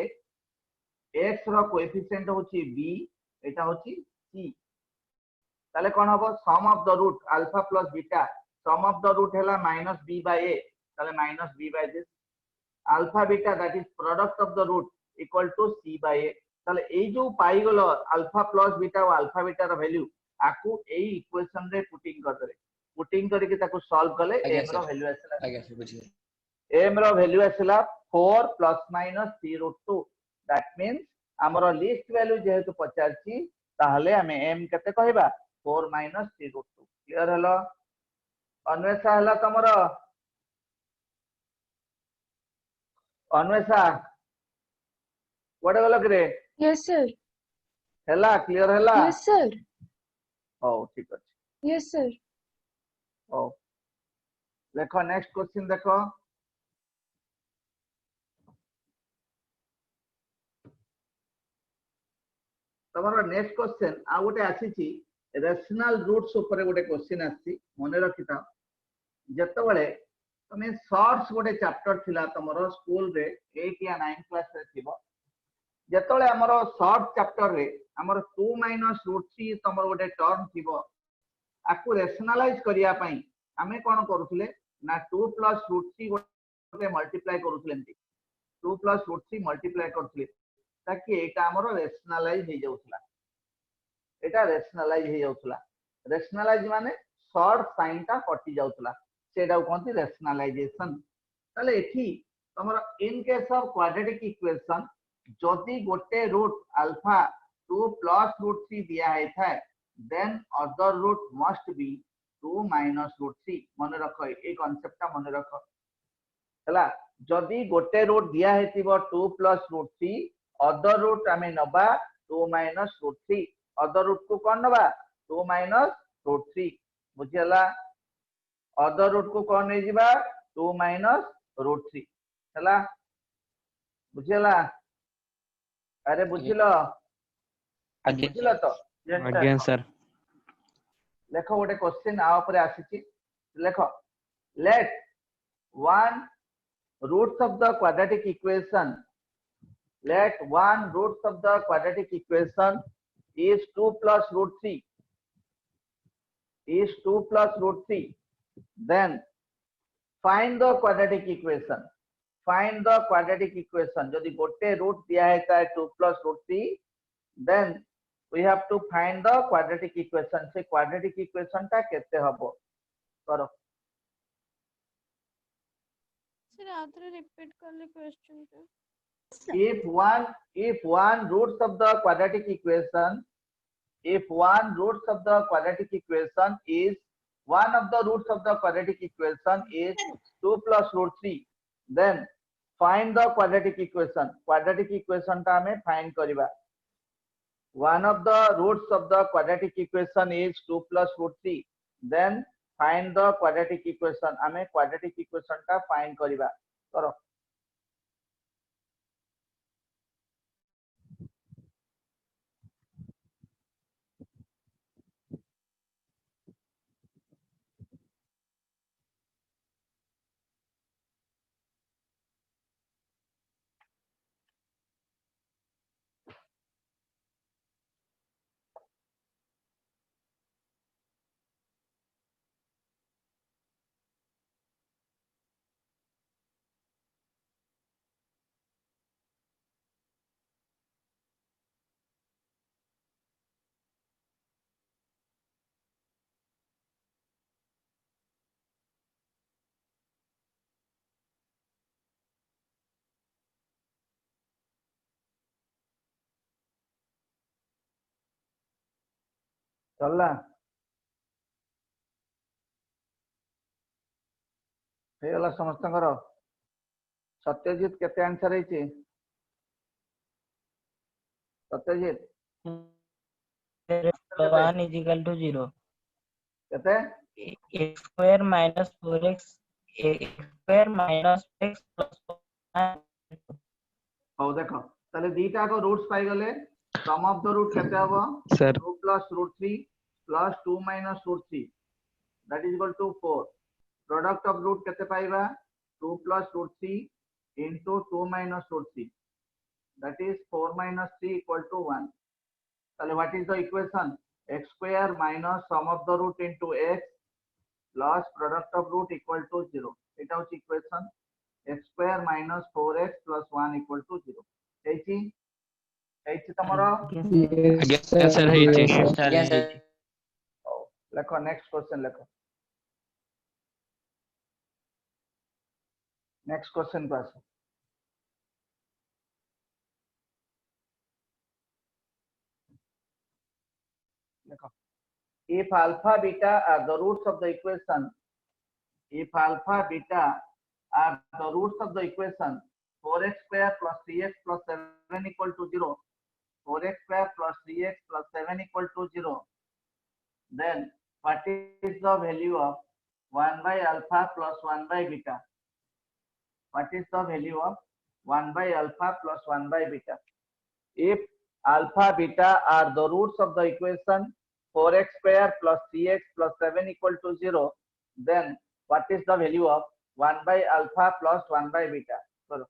x रो कोएफिशिएंट होची b एटा होची c ताले कोन हबो sum of the root alpha plus beta sum of the root हैला -b बाय a ताले -b by this alpha beta that is product of the root equal to c by a ताले एई जो पाई गलो अल्फा प्लस बीटा और alpha beta रो value आकू एई इक्वेशन रे पुटिंग कर दे पुटिंग करके ताको सॉल्व कले m रो वैल्यू आसला आज्ञा सर बुझिए m रो वैल्यू आसला 4 plus minus 3 root 2 that means हमरो लिस्ट वैल्यू जेहेतु पचारची ताहले हमें m केते कहबा 4 माइनस 3 रूट 2 क्लियर हलो अन्वेषा हला तमरो अन्वेषा कोडे गलो करे यस सर हला क्लियर हला यस सर ओ ठीक अछि यस सर ओ देखो नेक्स्ट क्वेश्चन देखो तमरो नेक्स्ट क्वेश्चन आ गोटे आसीची रेशनल रूट्स ऊपर गोटे क्वेश्चन आसी मने रखिता जत्तो बळे तमे शॉर्ट्स गोटे चैप्टर थिला तमरो स्कूल रे 8 या 9 क्लास रे थिबो जत्तो बळे हमरो शॉर्ट चैप्टर रे हमरो 2 माइनस रूट 3 तमरो गोटे टर्म थिबो आकु रेशनलाइज करिया पई हमें कोन करूथले ना 2 प्लस रूट 3 गोटे मल्टीप्लाई करूथले एंती 2 प्लस रूट 3 मल्टीप्लाई करथले ताकि एटा हमरो रेशनलाइज हे जाउथला एटा रेशनलाइज हे जाउथला रेशनलाइज माने शॉर्ट साइन ता कटि जाउथला सेडा कोनती रेशनलाइजेशन तले एठी तमरो in case of quadratic equation जदी गोटे रूट अल्फा 2 प्लस रूट 3 दिया है था then other root must be 2 minus root 3 मन रखो ए कांसेप्ट मन रखो हला जदी गोटे रूट दिया हेतिबो 2 plus root 3 other root हमें नबा 2 minus root 3 other root को कोन नबा 2 minus root 3 बुझला other root को कोन नै जिबा 2 minus root 3 हला बुझला अरे बुझलो बुझलो तो आज्ञा सर लेखो गोटे क्वेश्चन आ ऊपर आसीची लेखो let one roots of the quadratic equation let one roots of the quadratic equation is 2 plus root 3 is 2 plus root 3 then find the quadratic equation जदि गोटे रूट दिया है 2 plus root 3 then we have to find the quadratic equation से quadratic equation ता केते हबो करो sir आउथरे repeat कर ले क्वेश्चन पे if one roots of the quadratic equation if one roots of the quadratic equation is one of the roots of the quadratic equation is 2 plus root 3, then find the quadratic equation. Quadratic equation ta hame find kariba. One of the roots of the quadratic equation is 2 plus root 3, then find the quadratic equation. Ame quadratic equation ta find kariba. Karo. चलला हेला समस्तଙ୍କର सत्यजित केते answer ହେଇଛି Satyajit 1 is equal to 0 केते x square minus 4x x square minus x plus 1 हो देखो ताले दीटा को roots पाई गले सम of the root केते हबो sir 2 plus root 3 plus 2 minus root 3 that is equal to 4 product of root केते पाइबा 2 plus root 3 into 2 minus root 3 that is 4 minus 3 equal to 1 ताले what is the equation x square minus sum of the root into x plus product of root equal to 0 এটা হচ্ছে equation x square minus 4x plus 1 equal to 0 ହେଇଛି ହେଇଛି तमरो आज्ञा sir ହେଇଛି लेखो next question लेखो next question को आसो देखो if alpha beta are the roots of the equation if alpha beta are the roots of the equation 4x square plus 3x plus 7 equal to 0 4x square plus 3x plus 7 equal to 0 then what is the value of 1 by alpha plus 1 by beta what is the value of 1 by alpha plus 1 by beta if alpha beta are the roots of the equation 4x square plus 3x plus 7 equal to 0 then what is the value of 1 by alpha plus 1 by beta so,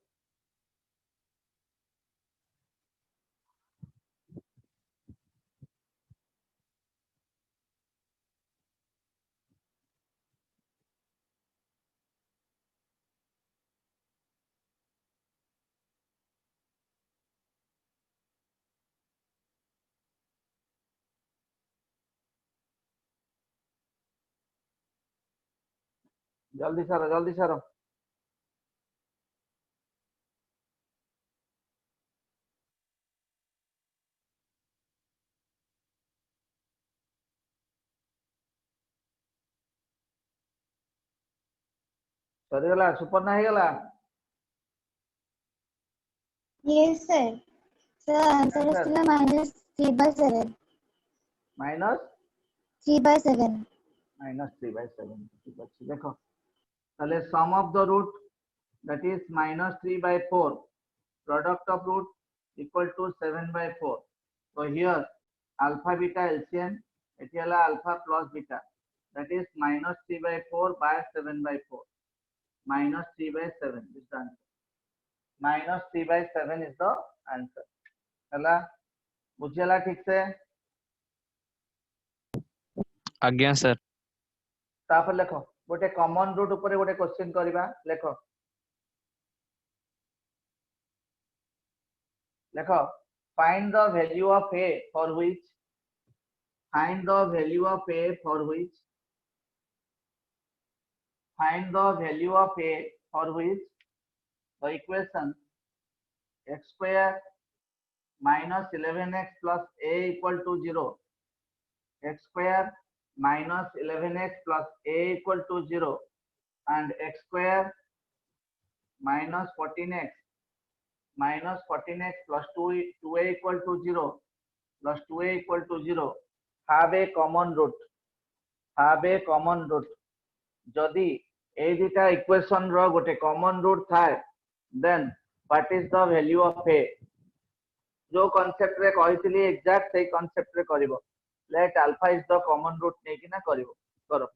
जल्दी सारो सरीगला सुपर्ण हेगला Yes, sir. Sir, answer is still minus 3 by 7. minus 3 by 7. minus 3 by 7 ठीक अछि देखो ताले sum of the root that is minus 3 by 4 product of root equal to 7 by 4 so here alpha beta LCM eighty हला alpha plus beta that is minus 3 by 4 by 7 by 4 minus 3 by 7 is the answer minus 3 by 7 is the answer हला बुझेला ठीक से आज्ञा sir तापर लेखो गोटे common root ऊपर गोटे क्वेश्चन करबा लेखो लेखो find the value of a for which find the value of a for which find the value of a for which the equation x square minus 11x plus a equal to 0 x square minus 11x plus a equal to 0 and x square minus 14x plus 2a equal to 0 plus 2a equal to 0 have a common root. जदि ए दुटा equation रो गोटे common root थाए then what is the value of A जो concept रे कहितली exact सेही concept रे करिवो let alpha is the common root नै कि ना करिवो करो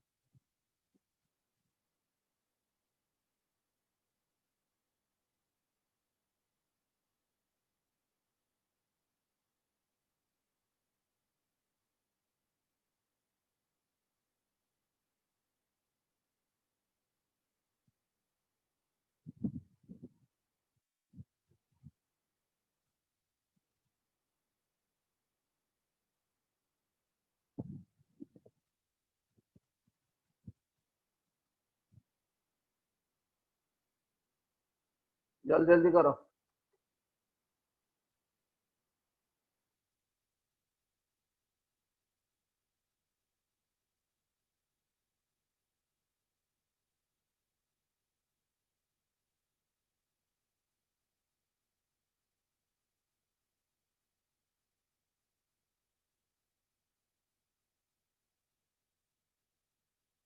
जल्दी जल्दी करो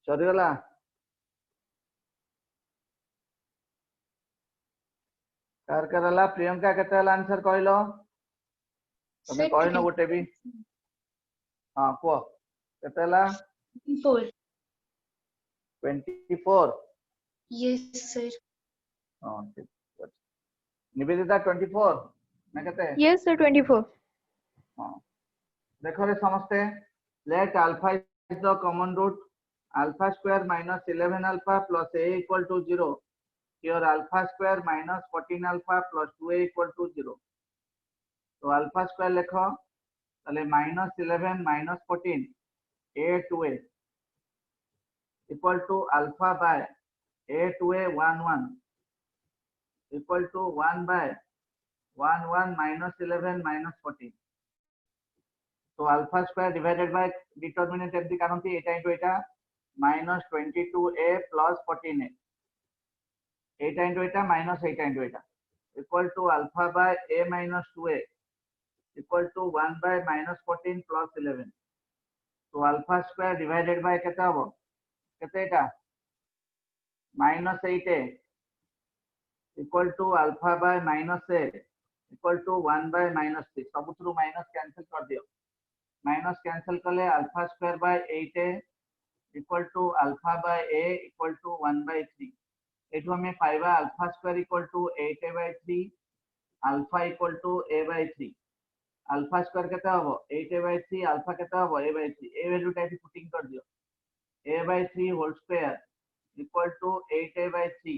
सरीगला कार करला प्रियंका केते हला आंसर कहलो तमे कहनो गोटे भी हां को केते हला 24 यस सर हां ठीक निवेदिता 24 ना केते Yes, sir. 24. हां देखो रे समझते let alpha is the common root alpha square minus 11 alpha plus a equal to 0 here alpha square minus 14 alpha plus 2a equal to 0 तो अल्फा स्क्वायर लिखो ताले minus 11 minus 14 a to a equal to alpha by a to a 1 1 equal to 1 by 1 1 minus 11 minus 14 तो alpha square divided by determinant एमती करंती एटा into Etah minus 22a plus 14a 8 into 8 minus 8 into 8 equal to alpha by a minus 2a equal to 1 by minus 14 plus 11 so alpha square divided by kete hobo kete eta minus 8a equal to alpha by minus a equal to 1 by minus 6 सब through minus cancel कर दियो minus cancel कले alpha square by 8a equal to alpha by a equal to 1 by 3 एठो हमें पाइबा alpha square equal to 8a by 3 alpha equal to a by 3 alpha square केता हबो 8a by 3 alpha केता हबो a by 3 a value type putting कर दियो a by 3 whole square equal to 8a by 3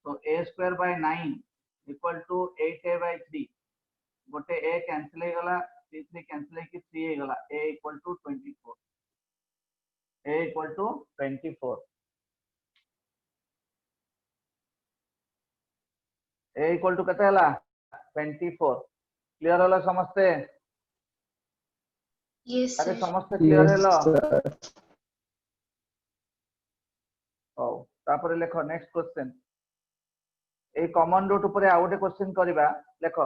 तो a square by 9 equal to 8a by 3 गोटे a cancel हे गला 3 cancel हे कि 3 हे गला a equal to 24 a equal to 24 a equal to कते हला 24 क्लियर होला समझते यस अरे सर समझते क्लियर Yes, हेलो sir. ओ तापर लेखो नेक्स्ट क्वेश्चन ए कॉमन रूट ऊपर आ गोटे क्वेश्चन करबा लेखो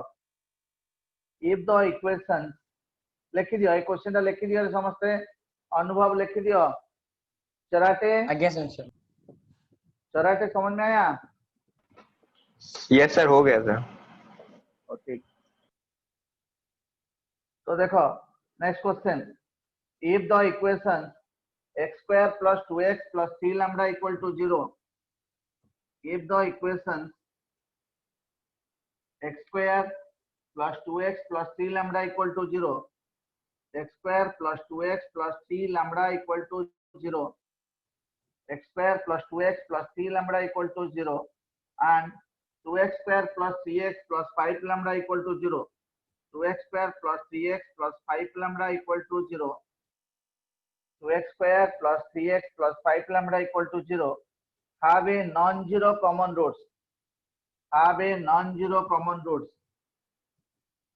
इफ द इक्वेशन लिखि दियो ए क्वेश्चन लिखि दियो समझते अनुभव लिखि दियो चराटे आज्ञा सर चराटे समझ में आया यस सर हो गया सर ओके तो देखो next question if the equation x square plus 2x plus 3 lambda equal to 0 if the equation x square plus 2x plus 3 lambda equal to 0 x square plus 2x plus 3 lambda equal to 0 x square plus 2x plus 3 lambda equal to 0 and 2x square plus 3x plus 5 lambda equal to 0 2x square plus 3x plus 5 lambda equal to 0 2x square plus 3x plus 5 lambda equal to 0 have a non-zero common roots have a non-zero common roots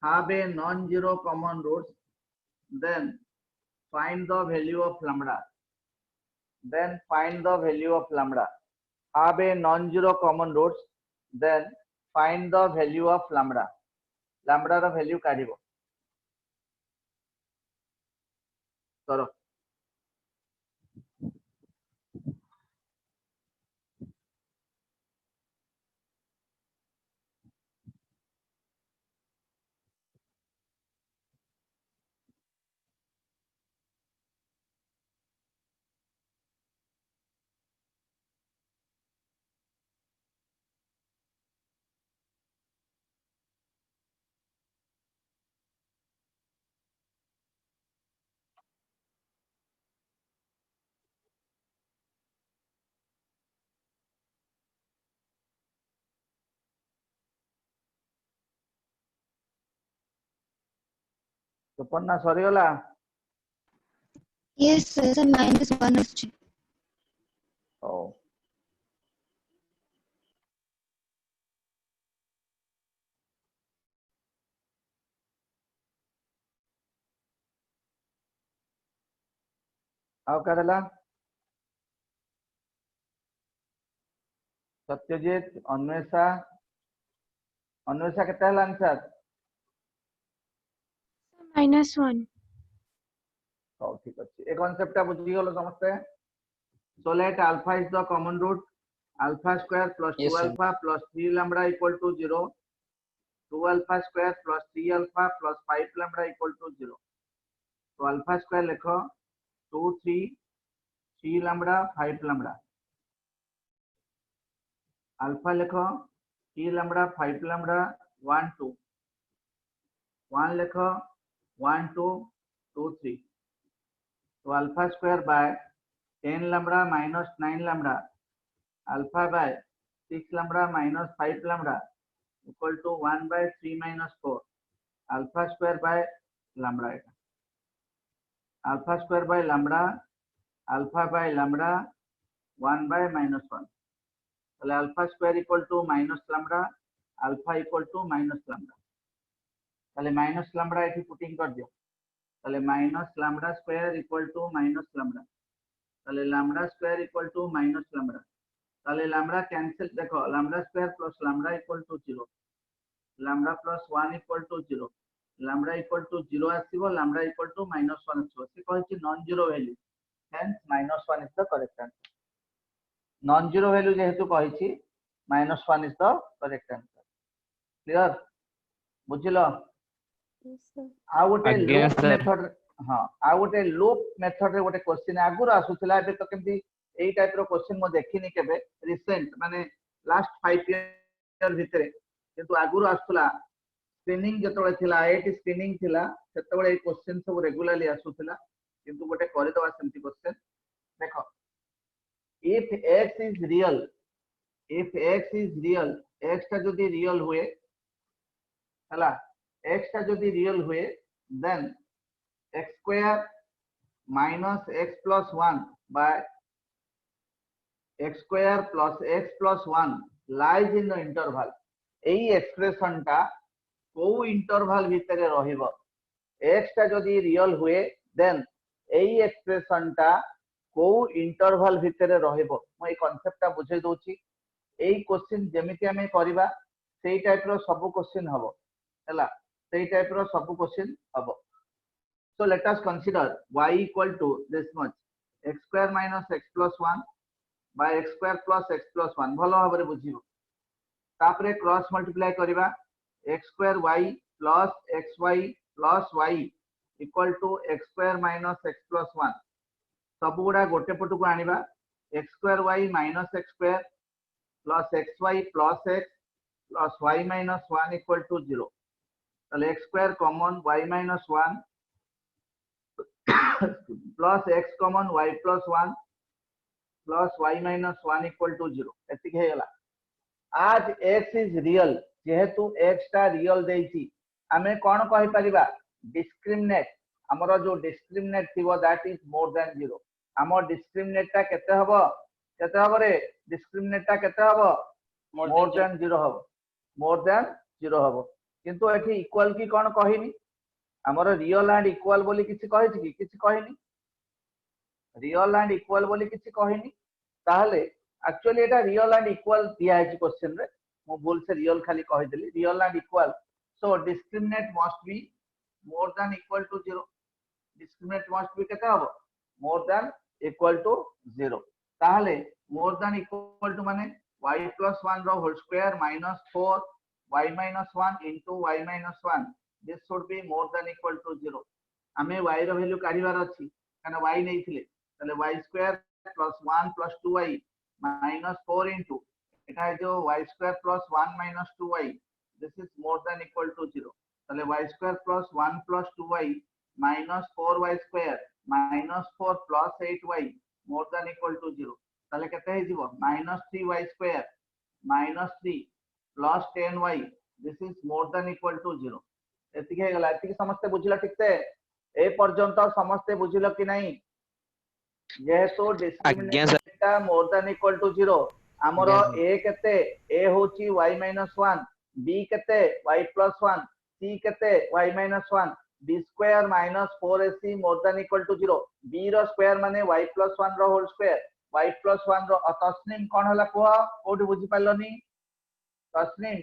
have a non-zero common roots then find the value of lambda, then find the value of lambda. Have a non-zero common roots, then find the value of lambda. Lambda ର value କାଢିବ କର। ସୁପର୍ଣ୍ଣା ସରିଗଲା? Yes sir, sir -1 ଆସୁଛି। ହଉ ଆଉ କାହାର ହେଲା? ସତ୍ୟଜିତ, ଅନ୍ୱେଷା। ଅନ୍ୱେଷା କେତେ ହେଲା ଆନ୍ସର? -1। ହଉ ଠିକ ଅଛି। ଏ କନସେପ୍ଟ ଟା ବୁଝିଗଲ ସମସ୍ତେ? So let alpha is the common root. Alpha square plus 2 Yes, sir. alpha plus 3 lambda equal to 0. 2 alpha square plus 3 alpha plus 5 lambda equal to 0. So alpha square लिखो 2 3 3 lambda 5 lambda. Alpha लिखो 3 lambda 5 lambda 1 2. 1 लिखो 1 2 2 3. So alpha square by 10 lambda minus 9 lambda, alpha by 6 lambda minus 5 lambda equal to 1 by 3 minus 4. Alpha square by lambda. Alpha square by lambda, alpha by lambda 1 by minus 1. So alpha square equal to minus lambda, alpha equal to minus lambda. So minus lambda इसे putting कर दियो। So minus lambda square equal to minus lambda. ताले lambda square equal to minus lambda. ताले lambda cancel, देखो lambda square plus lambda equal to 0, lambda plus 1 equal to 0, lambda equal to 0 आसीबो, lambda equal to -1 आसीबो। से कहछि non zero value, hence -1 is the correct answer. Non zero value जेहेतु कहछि -1 is the correct answer. Clear? बुझिलो? आ गोटे loop method, हाँ आ गोटे लूप मेथड रे गोटे क्वेश्चन आगुर आसुथिला, एबे तो केमती एई टाइप रो क्वेश्चन मो देखिनी केबे रिसेंट माने लास्ट 5 इयर भितरे, किंतु आगुर आसुला स्क्रीनिंग जतबे थिला, आईआईटी स्क्रीनिंग थिला सेतबे ए क्वेश्चन सब रेगुलरली आसुथिला, किंतु गोटे करि दवा सेमती क्वेश्चन। देखो if x is real, if x is real, x टा जदी रियल हुए हला, x टा जदी रियल हुए, then x square minus x plus 1 by x square plus x plus 1 lies in the interval. AE expression टा को इंटरवल भितरे रहिबो, x टा जदी रियल हुए देन एई एक्सप्रेशन टा को इंटरवल भितरे रहिबो। म ए कांसेप्ट टा बुझे दोची। एई क्वेश्चन जेमिति हमें करिबा सेई टाइप रो सब क्वेश्चन हबो, हला सेई टाइप रो सब क्वेश्चन हबो। So let us consider y equal to this much, x square minus x plus 1 by x square plus x plus 1 भलो भाबरे बुझिबो। तापरे क्रॉस मल्टीप्लाई करिबा, x square y plus xy plus y equal to x square minus x plus 1 सब गुडा गोटे पटु को आनिबा, x square y minus x square plus xy plus x plus y minus 1 equal to 0. ताले x square common y minus 1 plus x common y plus 1 plus y minus 1 equal to 0 एतिक हे गला। आज x is real, जेहेतु x टा real देइछि, हमें कोन कहि परिबा discriminate, हमरो जो discriminate थिबो दैट इज मोर देन 0। हमर डिस्क्रिमिनेट टा केते हबो रे? डिस्क्रिमिनेट टा केते हबो? मोर देन 0 हबो, मोर देन 0 हबो। किंतु एठी इक्वल की कोन कहिनी, हमर रियल एंड इक्वल बोली किछि कहिछि कि किछि कहिनी रियल एंड इक्वल बोली किछि कहिनी ताहले actually Etah real and equal दिया है क्वेश्चन रे मो भूल से रियल खाली कहि देली real and equal so discriminant must be more than equal to 0 discriminant must be केते हबो मोर देन इक्वल टू 0 ताहले मोर देन इक्वल टू माने y plus 1 रो whole square minus 4 y minus 1 into y minus 1 this should be more than equal to 0 हमें y रो value काढिबार अछि काना y नै थिले तले y square plus 1 plus 2y minus 4 into एटा है जो y square plus 1 minus 2y this is more than equal to 0 तले y square plus 1 plus 2y minus 4y square minus 4 plus 8y more than equal to 0 ताले केते हे जीवो -3y square -3 plus 10y this is more than equal to 0 एति हे गला एति समस्त बुझिला ठीक से ए पर्यंत समस्त बुझिलो कि नहीं जे तो डिस्क्रिमिनेट का मोर देन इक्वल टू 0 हमरो a केते a होची y - 1 b केते y + 1 c केते y - 1 b square minus 4ac more than equal to 0 b रो स्क्वायर माने y + 1 रो होल स्क्वायर y + 1 रो तस्नीम कोन हला को कोठी बुझी पालनी तस्नीम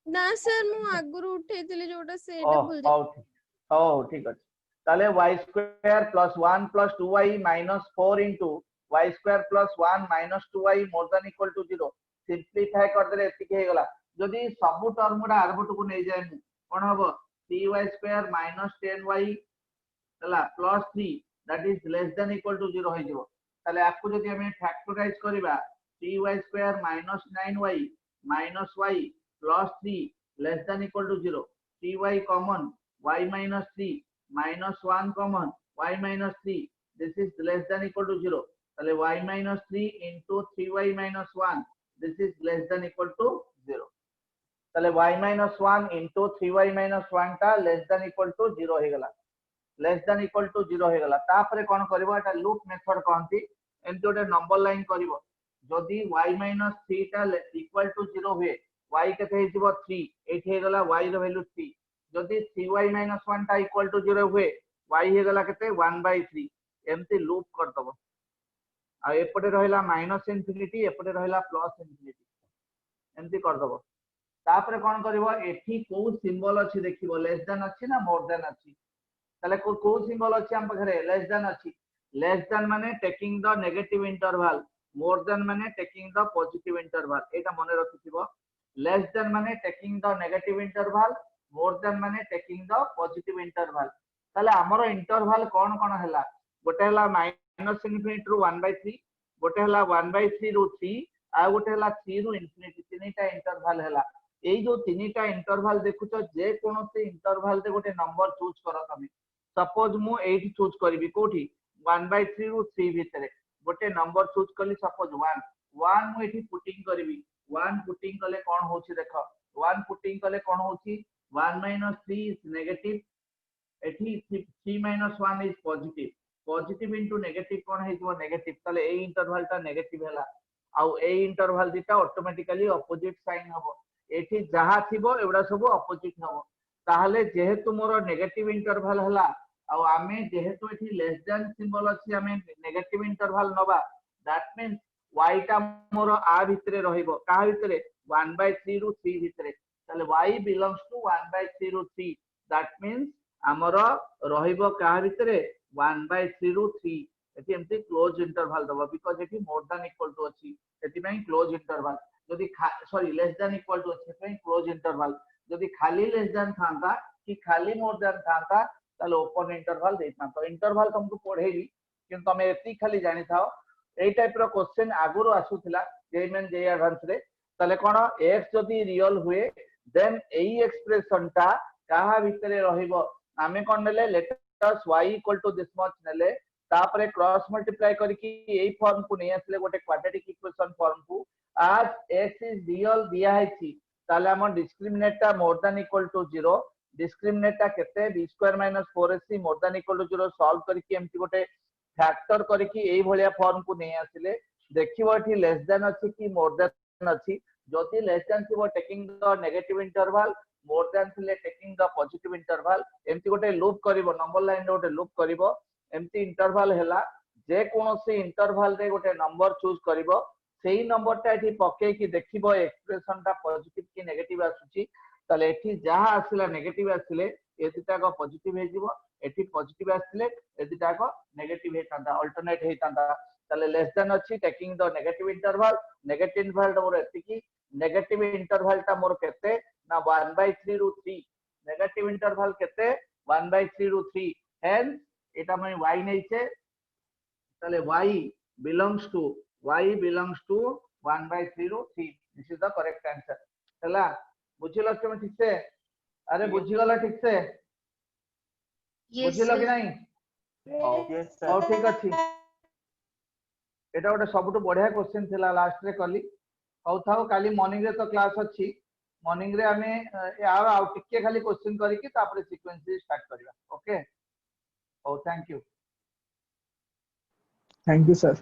ना सर मु आगुरु उठेतिले जोटा सेटा भूल जाय ओ ठीक अछि ताले y square plus 1 plus 2y minus 4 into y square plus 1 minus 2y more than equal to 0 simplify कर देले एति के गला जदी सब टर्म गुडा आरबट को नै जाय कोन हबो 3y square minus 10y हला plus 3 that is less than equal to 0 होई जिवो ताले आपको जदी हमें फैक्टराइज करबा 3y square minus 9y minus y plus 3 less than equal to 0 3y common y minus 3 minus 1 common y minus 3 this is less than equal to 0 ताले y minus 3 into 3y minus 1 this is less than equal to 0 ताले y minus 1 into 3y minus 1 ता less than equal to 0 हे गला less than equal to 0 हे गला तापरे कोन करबो एटा loop method कहंती एंती ओटे number line करबो जदी y minus 3 ता equal to 0 हुए y केते हे जिवो 3 एठी हे गला y रो वैल्यू 3 जदी 3y - 1 ता इक्वल टू 0 हुए y हे गला केते 1/3 एमती लूप कर दबो आ एपटे रहला माइनस इन्फिनिटी एपटे रहला प्लस इन्फिनिटी एमती कर दबो तापरे कोन करबो एठी को सिंबल अछि देखिबो लेस देन अछि ना मोर देन अछि तले को सिंबल अछि हम पखरे लेस देन अछि लेस देन माने taking the negative interval more then माने टेकिंग द पॉजिटिव इंटरवल एटा मने रखिथिबो लेस देन माने taking the negative interval more then माने टेकिंग द पॉजिटिव इंटरवल ताले हमरो इंटरवल कोन कोन हला गोटे हला माइनस इन्फिनिटी रु 1/3 गोटे हला 1/3 रु 3 आ गोटे हला 3 रु इन्फिनिटी तीनटा इंटरवल हला एई जो तीनटा इंटरवल देखुचो जे कोनोसी इंटरवल दे गोटे नंबर चूज करो तमे सपोज मु 8 चूज करबी कोठी 1/3 रु 3 भितरे गोटे नंबर चूज करली सपोज 1 मु एठी पुटिंग करबी 1 पुटिंग कले कोन होची देखो 1 पुटिंग कले कोन होची 1 - 3 is negative एठी 3 - 1 is positive positive into negative कोन हे जो नेगेटिव तले ए इंटरवल ता नेगेटिव हला आउ ए इंटरवल दिटा ऑटोमेटिकली अपोजिट साइन हबो एठी जहा थिबो एवडा सब अपोजिट हबो ताहले जेहेतु मोर नेगेटिव इंटरवल हला आउ आमे जेहेतु एठी लेस देन सिंबल अछि आमे नेगेटिव इंटरवल नबा दैट मींस y टा मोर आ भितरे रहिबो का भितरे 1/3 रु 3 भितरे ताले y belongs to 1/3 रु 3 दैट मींस हमर रहिबो का भितरे 1/3 रु 3 एठी एम्ति क्लोज इंटरवल दबो बिकॉज़ एठी मोर देन इक्वल टू अछि एठी में क्लोज इंटरवल जदी sorry less than equal to अछि में क्लोज इंटरवल जदी खाली लेस देन थांता कि खाली मोर देन थांता ताले ओपन इंटरवल देता तो इंटरवल तुमको पढेली किंतु हमें एती खाली जानि थाओ ए टाइप रो क्वेश्चन आगुरो आसुथिला जेमेन जे एडवांस रे ताले कोन x जदी रियल हुए देन एई एक्सप्रेशन ता काहा भितरे रहिबो आमे कोन नेले let's y equal to this much नेले तापरे क्रॉस मल्टीप्लाई करके एई फॉर्म को नै आसले गोटे क्वाड्रेटिक इक्वेशन फॉर्म को आज x इज रियल दिया है छी ताले हम डिस्क्रिमिनेट ता more than equal to 0 discriminate ता केते b² - 4ac more than equal to 0 solve करके एम्ति गोटे फैक्टर करके एई भलिया फॉर्म को नै आसले देखिबो एठी लेस देन अछि कि मोर देन अछि जति लेस देन थिबो taking the negative interval more than थिले टेकिंग द पॉजिटिव इंटरवल एमती गोटे लूप करिवो नंबर लाइन गोटे लूप करिवो एमती इंटरवल हैला जे कोनोसी इंटरवल रे गोटे नंबर चूज करिवो सेही नंबर टा एठी पके कि देखिबो एक्सप्रेशन टा पॉजिटिव कि नेगेटिव आसुची ताले एठी जहा आसिला नेगेटिव आसिले ए दुटा को पॉजिटिव हे जिवो एठी पॉजिटिव आसिले ए दुटा को नेगेटिव हे तांदा अल्टरनेट हे तांदा ताले लेस देन अछि taking the negative interval more एतिकी नेगेटिव इंटरवल टा मोर केते ना 1/3 रु 3 नेगेटिव इंटरवल केते 1/3 रु 3 हेंस एटा मैं y नैचे ताले y belongs to 1/3 रु 3 this is the correct answer हला बुझिलो तुम ठीक से अरे बुझी गला ठीक से बुझिलो कि नहीं और ठीक अछि एटा गोटे सबटु बढ़िया क्वेश्चन थिला लास्ट रे कली हौ थाओ काली मॉर्निंग रे तो क्लास अछि मॉर्निंग रे हमें यार आउ टिके खाली क्वेश्चन करी कि तापर सीक्वेंस स्टार्ट करबा ओके ओ थैंक यू सर।